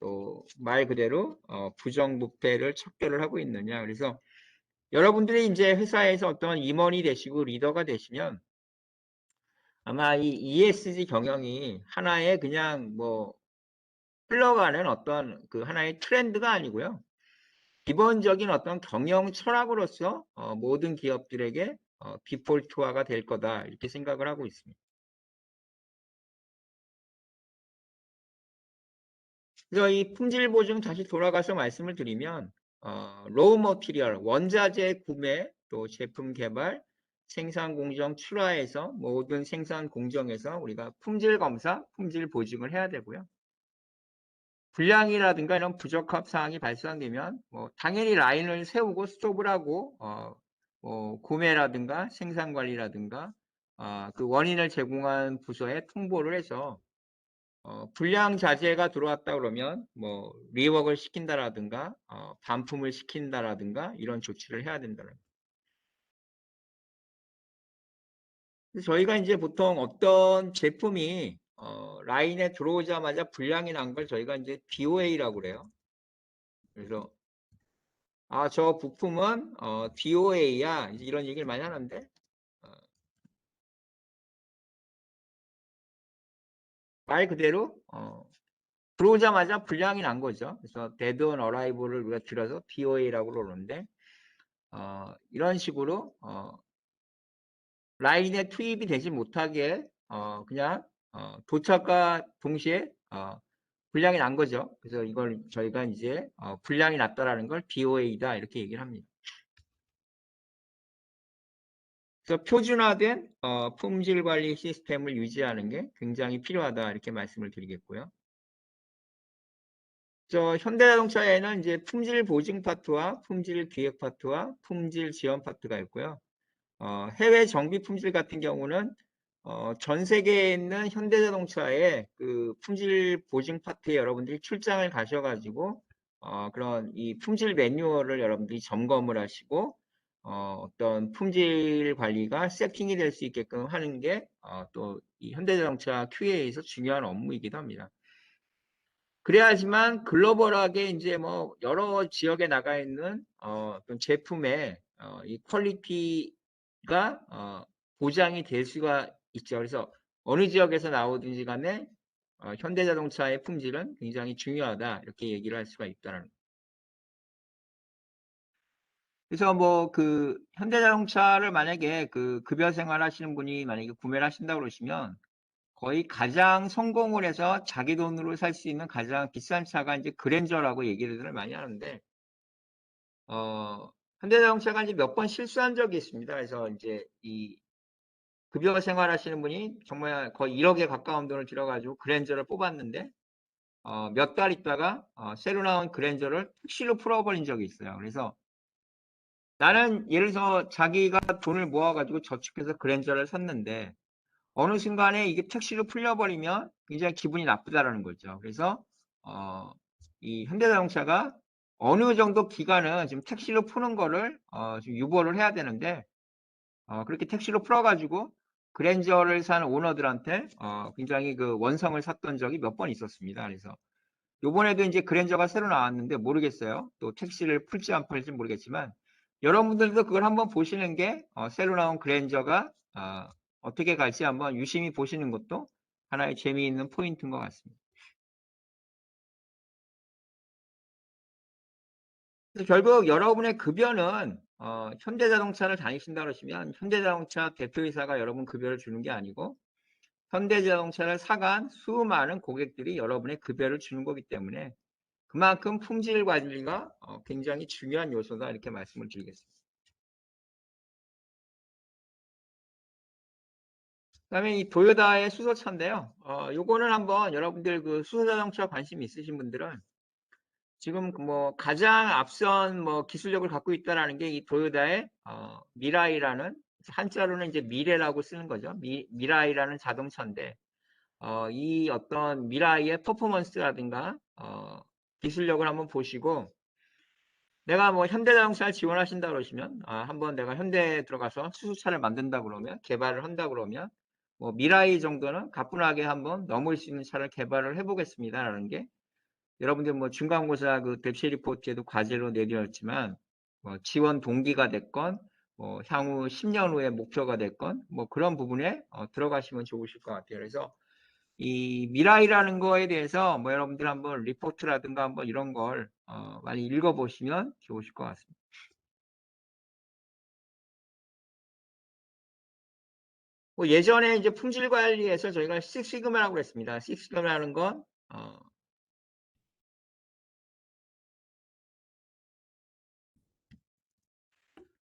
S1: 또 말 그대로 부정부패를 척결을 하고 있느냐. 그래서 여러분들이 이제 회사에서 어떤 임원이 되시고 리더가 되시면 아마 이 ESG 경영이 하나의 그냥 뭐 흘러가는 어떤 그 하나의 트렌드가 아니고요. 기본적인 어떤 경영 철학으로서 모든 기업들에게 디폴트화가 될 거다 이렇게 생각을 하고 있습니다. 그래서 이 품질 보증 다시 돌아가서 말씀을 드리면 로우 머티리얼 원자재 구매 또 제품 개발 생산 공정 출하에서 모든 생산 공정에서 우리가 품질 검사 품질 보증을 해야 되고요. 불량이라든가 이런 부적합 사항이 발생되면 뭐 당연히 라인을 세우고 스톱을 하고 뭐 구매라든가 생산 관리라든가 그 원인을 제공한 부서에 통보를 해서 불량 자재가 들어왔다 그러면 뭐 리워크를 시킨다라든가 반품을 시킨다라든가 이런 조치를 해야 된다는 거예요. 그래서 저희가 이제 보통 어떤 제품이 라인에 들어오자마자 불량이 난 걸 저희가 이제 DOA라고 그래요. 그래서 저 부품은 DOA야 이런 얘기를 많이 하는데 말 그대로 들어오자마자 불량이 난 거죠. 그래서 dead on arrival을 우리가 줄여서 DOA라고 그러는데 이런 식으로 라인에 투입이 되지 못하게 그냥 도착과 동시에 불량이 난 거죠. 그래서 이걸 저희가 이제 불량이 났다라는 걸 DOA다 이렇게 얘기를 합니다. 그래서 표준화된 품질 관리 시스템을 유지하는 게 굉장히 필요하다 이렇게 말씀을 드리겠고요. 현대자동차에는 이제 품질 보증 파트와 품질 기획 파트와 품질 지원 파트가 있고요. 해외 정비 품질 같은 경우는 전 세계에 있는 현대자동차의 그 품질 보증 파트에 여러분들이 출장을 가셔가지고 그런 이 품질 매뉴얼을 여러분들이 점검을 하시고 어떤 품질 관리가 세팅이 될 수 있게끔 하는 게 또 이 현대자동차 QA에서 중요한 업무이기도 합니다. 그래야지만 글로벌하게 이제 뭐 여러 지역에 나가 있는 어떤 제품의 이 퀄리티가 보장이 될 수가 있죠. 그래서 어느 지역에서 나오든지 간에 현대자동차의 품질은 굉장히 중요하다 이렇게 얘기를 할 수가 있다는 거예요. 그래서 뭐 그 현대자동차를 만약에 그 급여 생활 하시는 분이 만약에 구매를 하신다 그러시면 거의 가장 성공을 해서 자기 돈으로 살 수 있는 가장 비싼 차가 이제 그랜저라고 얘기를 많이 하는데, 현대자동차가 이제 몇 번 실수한 적이 있습니다. 그래서 이제 이 급여 생활 하시는 분이 정말 거의 1억에 가까운 돈을 들여가지고 그랜저를 뽑았는데, 몇 달 있다가 새로 나온 그랜저를 택시로 풀어버린 적이 있어요. 그래서 나는 예를 들어서 자기가 돈을 모아가지고 저축해서 그랜저를 샀는데, 어느 순간에 이게 택시로 풀려버리면 굉장히 기분이 나쁘다라는 거죠. 그래서 이 현대자동차가 어느 정도 기간은 지금 택시로 푸는 거를 지금 유보를 해야 되는데 그렇게 택시로 풀어가지고 그랜저를 산 오너들한테 굉장히 그 원성을 샀던 적이 몇 번 있었습니다. 그래서 요번에도 이제 그랜저가 새로 나왔는데 모르겠어요. 또 택시를 풀지 안 풀지 모르겠지만 여러분들도 그걸 한번 보시는 게 새로 나온 그랜저가 어떻게 갈지 한번 유심히 보시는 것도 하나의 재미있는 포인트인 것 같습니다. 그래서 결국 여러분의 급여는 현대자동차를 다니신다 그러시면 현대자동차 대표이사가 여러분 급여를 주는 게 아니고 현대자동차를 사간 수많은 고객들이 여러분의 급여를 주는 거기 때문에 그만큼 품질 관리가 굉장히 중요한 요소다 이렇게 말씀을 드리겠습니다. 그다음에 이 도요타의 수소차인데요. 요거는 한번 여러분들 그 수소자동차 관심 있으신 분들은 지금 뭐 가장 앞선 뭐 기술력을 갖고 있다라는 게 이 도요타의 미라이라는 한자로는 이제 미래라고 쓰는 거죠. 미라이라는 자동차인데 이 어떤 미라이의 퍼포먼스라든가 기술력을 한번 보시고 내가 뭐 현대자동차를 지원하신다 그러시면 한번 내가 현대에 들어가서 수소차를 만든다 그러면 개발을 한다 그러면 뭐 미라이 정도는 가뿐하게 한번 넘을 수 있는 차를 개발을 해보겠습니다라는 게 여러분들 뭐 중간고사 그 대체 리포트에도 과제로 내드렸지만 뭐 지원 동기가 됐건 뭐 향후 10년 후의 목표가 됐건 뭐 그런 부분에 들어가시면 좋으실 것 같아요. 그래서 이 미라이라는 거에 대해서 뭐 여러분들 한번 리포트라든가 한번 이런 걸 많이 읽어보시면 좋으실 것 같습니다. 뭐 예전에 이제 품질 관리에서 저희가 식시그마라고 그랬습니다. 식시그마라는 건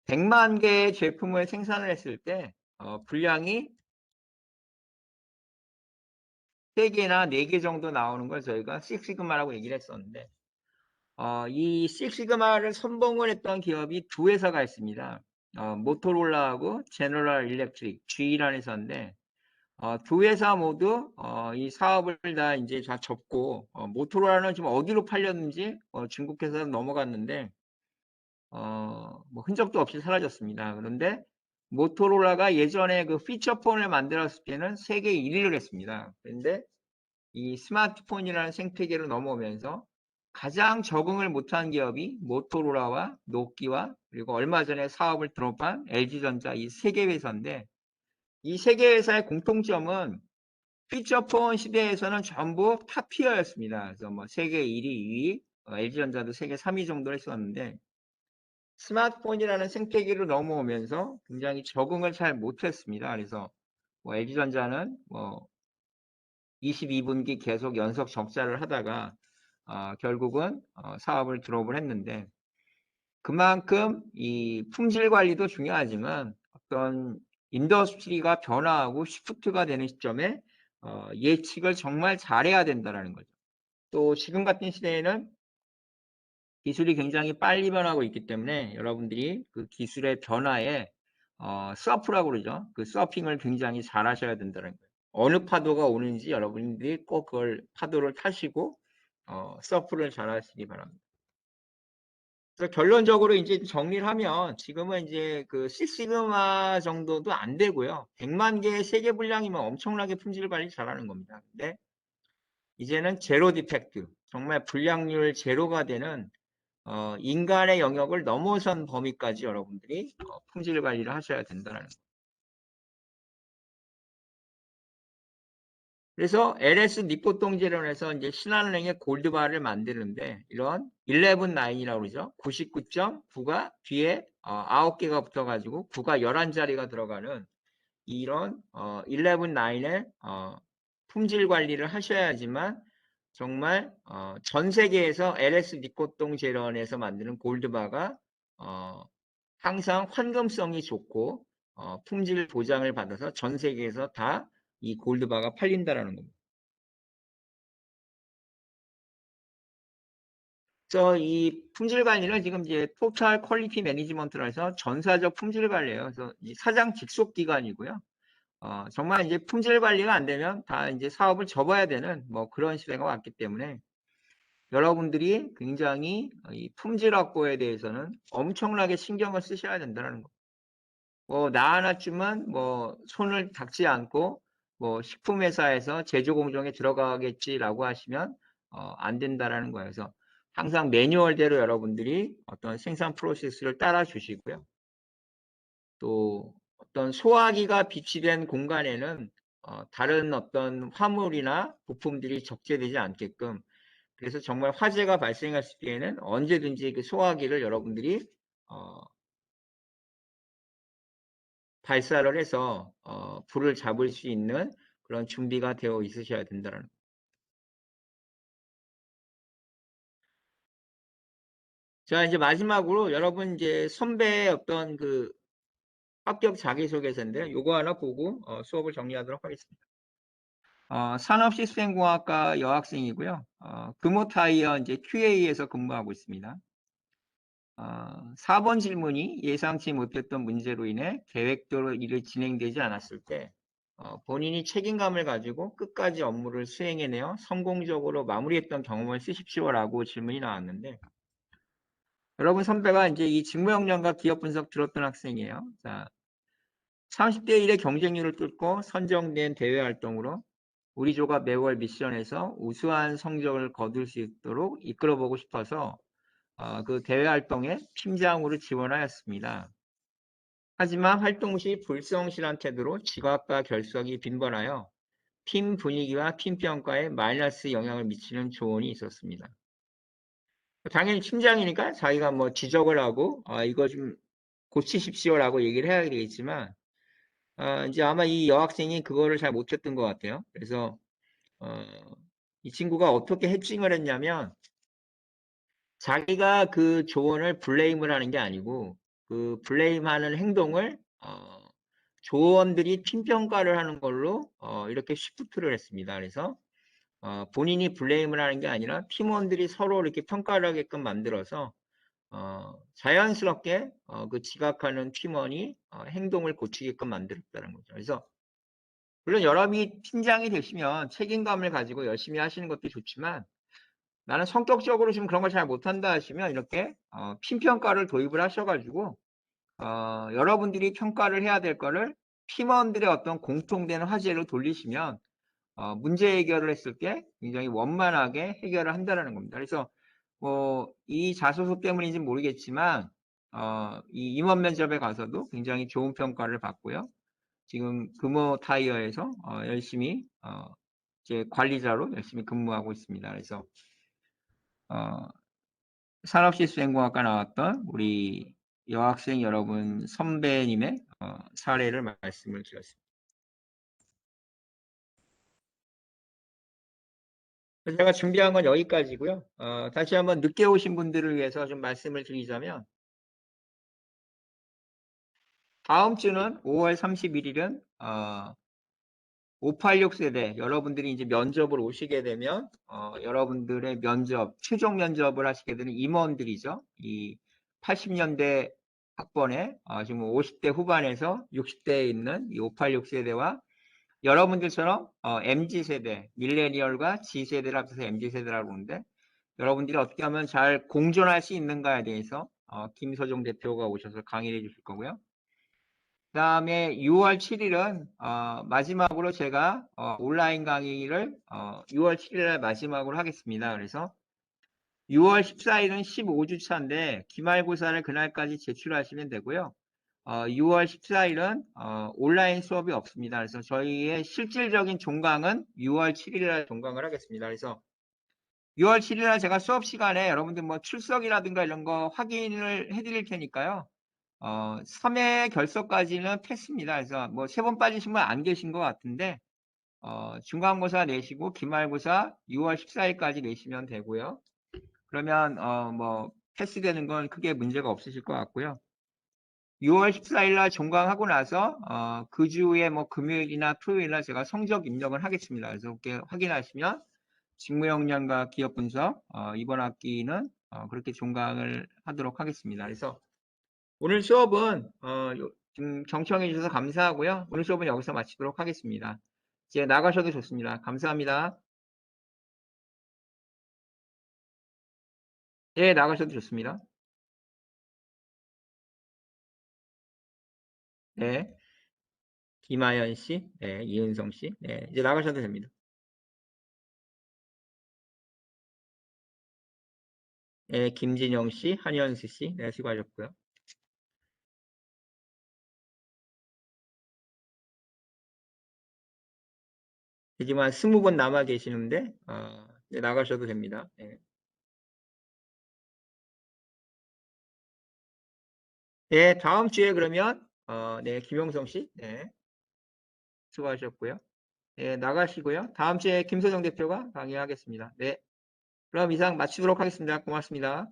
S1: 100만 개의 제품을 생산을 했을 때 분량이 3개나 4개 정도 나오는 걸 저희가 식시그마라고 얘기를 했었는데, 이 식시그마를 선봉을 했던 기업이 2회사가 있습니다. 모토로라하고 제너럴 일렉트릭, G라는 회사인데, 2회사 모두 이 사업을 다 이제 다 접고, 모토로라는 지금 어디로 팔렸는지 중국에서 넘어갔는데, 뭐 흔적도 없이 사라졌습니다. 그런데 모토로라가 예전에 그 피처폰을 만들었을 때는 세계 1위를 했습니다. 그런데 이 스마트폰이라는 생태계로 넘어오면서 가장 적응을 못한 기업이 모토로라와 노키아, 그리고 얼마 전에 사업을 드롭한 LG전자 이 3개 회사인데, 이 3개 회사의 공통점은 피처폰 시대에서는 전부 탑티어였습니다. 그래서 뭐 세계 1위, 2위, LG전자도 세계 3위 정도 했었는데, 스마트폰이라는 생태계로 넘어오면서 굉장히 적응을 잘 못했습니다. 그래서 뭐 LG전자는 뭐 22분기 계속 연속 적자를 하다가 결국은 사업을 드롭을 했는데, 그만큼 이 품질 관리도 중요하지만 어떤 인더스트리가 변화하고 시프트가 되는 시점에 예측을 정말 잘해야 된다는 거죠. 또 지금 같은 시대에는 기술이 굉장히 빨리 변하고 있기 때문에 여러분들이 그 기술의 변화에 서프라고 그러죠. 그 서핑을 굉장히 잘 하셔야 된다는 거예요. 어느 파도가 오는지 여러분들이 꼭 그걸 파도를 타시고 서프를 잘 하시기 바랍니다. 그래서 결론적으로 이제 정리를 하면 지금은 이제 그 식시그마 정도도 안 되고요. 100만 개의 세계 분량이면 엄청나게 품질 관리 잘하는 겁니다. 근데 이제는 제로 디펙트, 정말 불량률 제로가 되는 인간의 영역을 넘어선 범위까지 여러분들이 품질 관리를 하셔야 된다는 거예요. 그래서 LS 니포통제론에서 이제 신한은행의 골드바를 만드는데 이런 11-9이라고 그러죠. 99.9가 뒤에 9개가 붙어가지고 9가 11자리가 들어가는 이런 11-9의 품질 관리를 하셔야지만 정말 전 세계에서 LS 니코똥제론에서 만드는 골드바가 항상 환금성이 좋고 품질 보장을 받아서 전 세계에서 다 이 골드바가 팔린다라는 겁니다. 그래서 이 품질 관리는 지금 이제 토탈 퀄리티 매니지먼트라 해서 전사적 품질 관리예요. 그래서 이 사장 직속 기관이고요. 정말 이제 품질 관리가 안 되면 다 이제 사업을 접어야 되는 뭐 그런 시대가 왔기 때문에 여러분들이 굉장히 이 품질 확보에 대해서는 엄청나게 신경을 쓰셔야 된다는 거. 뭐 나 하나쯤은 뭐 손을 닦지 않고 뭐 식품회사에서 제조 공정에 들어가겠지라고 하시면 안 된다라는 거예요. 그래서 항상 매뉴얼대로 여러분들이 어떤 생산 프로세스를 따라 주시고요. 또 어떤 소화기가 비치된 공간에는 다른 어떤 화물이나 부품들이 적재되지 않게끔, 그래서 정말 화재가 발생했을 때에는 언제든지 그 소화기를 여러분들이 발사를 해서 불을 잡을 수 있는 그런 준비가 되어 있으셔야 된다는 거예요. 자, 이제 마지막으로 여러분 이제 선배의 어떤 그 합격 자기소개서인데요. 요거 하나 보고 수업을 정리하도록 하겠습니다. 산업시스템공학과 여학생이고요. 금호타이어 이제 QA에서 근무하고 있습니다. 4번 질문이 예상치 못했던 문제로 인해 계획대로 일이 진행되지 않았을 때 본인이 책임감을 가지고 끝까지 업무를 수행해내어 성공적으로 마무리했던 경험을 쓰십시오라고 질문이 나왔는데, 여러분 선배가 이제 이 직무역량과 기업 분석 들었던 학생이에요. 자, 30대 1의 경쟁률을 뚫고 선정된 대외 활동으로 우리 조가 매월 미션에서 우수한 성적을 거둘 수 있도록 이끌어보고 싶어서 그 대외 활동에 팀장으로 지원하였습니다. 하지만 활동 시 불성실한 태도로 지각과 결석이 빈번하여 팀 분위기와 팀 평가에 마이너스 영향을 미치는 조언이 있었습니다. 당연히 팀장이니까 자기가 뭐 지적을 하고 이거 좀 고치십시오라고 얘기를 해야 되겠지만 이제 아마 이 여학생이 그거를 잘 못했던 것 같아요. 그래서 이 친구가 어떻게 해칭을 했냐면, 자기가 그 조언을 블레임을 하는 게 아니고 그 블레임하는 행동을 조언들이 팀 평가를 하는 걸로 이렇게 시프트를 했습니다. 그래서 본인이 블레임을 하는 게 아니라 팀원들이 서로 이렇게 평가를 하게끔 만들어서 자연스럽게 그 지각하는 팀원이 행동을 고치게끔 만들었다는 거죠. 그래서 물론 여러분이 팀장이 되시면 책임감을 가지고 열심히 하시는 것도 좋지만 나는 성격적으로 지금 그런 걸 잘 못한다 하시면 이렇게 팀평가를 도입을 하셔가지고 여러분들이 평가를 해야 될 거를 팀원들의 어떤 공통된 화제로 돌리시면 문제 해결을 했을 때 굉장히 원만하게 해결을 한다는 겁니다. 그래서 이 자소서 때문인지 모르겠지만 이 임원 면접에 가서도 굉장히 좋은 평가를 받고요. 지금 금호 타이어에서 열심히 이제 관리자로 열심히 근무하고 있습니다. 그래서 산업시스템공학과 나왔던 우리 여학생 여러분 선배님의 사례를 말씀을 드렸습니다. 그래서 제가 준비한 건 여기까지고요. 다시 한번 늦게 오신 분들을 위해서 좀 말씀을 드리자면 다음 주는 5월 31일은 586 세대 여러분들이 이제 면접을 오시게 되면 여러분들의 면접, 최종 면접을 하시게 되는 임원들이죠. 이 80년대 학번에 지금 50대 후반에서 60대에 있는 이 586 세대와 여러분들처럼 MZ 세대, 밀레니얼과 G 세대를 합쳐서 MZ 세대라고 하는데 여러분들이 어떻게 하면 잘 공존할 수 있는가에 대해서 김서종 대표가 오셔서 강의를 해주실 거고요. 그 다음에 6월 7일은 마지막으로 제가 온라인 강의를 6월 7일에 마지막으로 하겠습니다. 그래서 6월 14일은 15주 차인데 기말고사를 그날까지 제출하시면 되고요. 6월 14일은 온라인 수업이 없습니다. 그래서 저희의 실질적인 종강은 6월 7일에 종강을 하겠습니다. 그래서 6월 7일에 제가 수업 시간에 여러분들 뭐 출석이라든가 이런 거 확인을 해드릴 테니까요. 3회 결석까지는 패스입니다. 그래서 뭐 3번 빠지신 분 안 계신 것 같은데 중간고사 내시고 기말고사 6월 14일까지 내시면 되고요. 그러면 뭐 패스되는 건 크게 문제가 없으실 것 같고요. 6월 14일 날 종강하고 나서 그 주에 뭐 금요일이나 토요일 날 제가 성적 입력을 하겠습니다. 그래서 이렇게 확인하시면 직무 역량과 기업 분석 이번 학기는 그렇게 종강을 하도록 하겠습니다. 그래서 오늘 수업은 지금 경청해 주셔서 감사하고요. 오늘 수업은 여기서 마치도록 하겠습니다. 이제 나가셔도 좋습니다. 감사합니다. 예, 나가셔도 좋습니다. 네, 김하연 씨, 네, 이은성 씨, 네, 이제 나가셔도 됩니다. 네, 김진영 씨, 한현수 씨, 네, 수고하셨고요. 하지만 20분 남아 계시는데 이제 나가셔도 됩니다. 네. 네, 다음 주에 그러면 네, 김용성 씨, 네, 수고하셨고요. 네, 나가시고요. 다음 주에 김소정 대표가 강의하겠습니다. 네, 그럼 이상 마치도록 하겠습니다. 고맙습니다.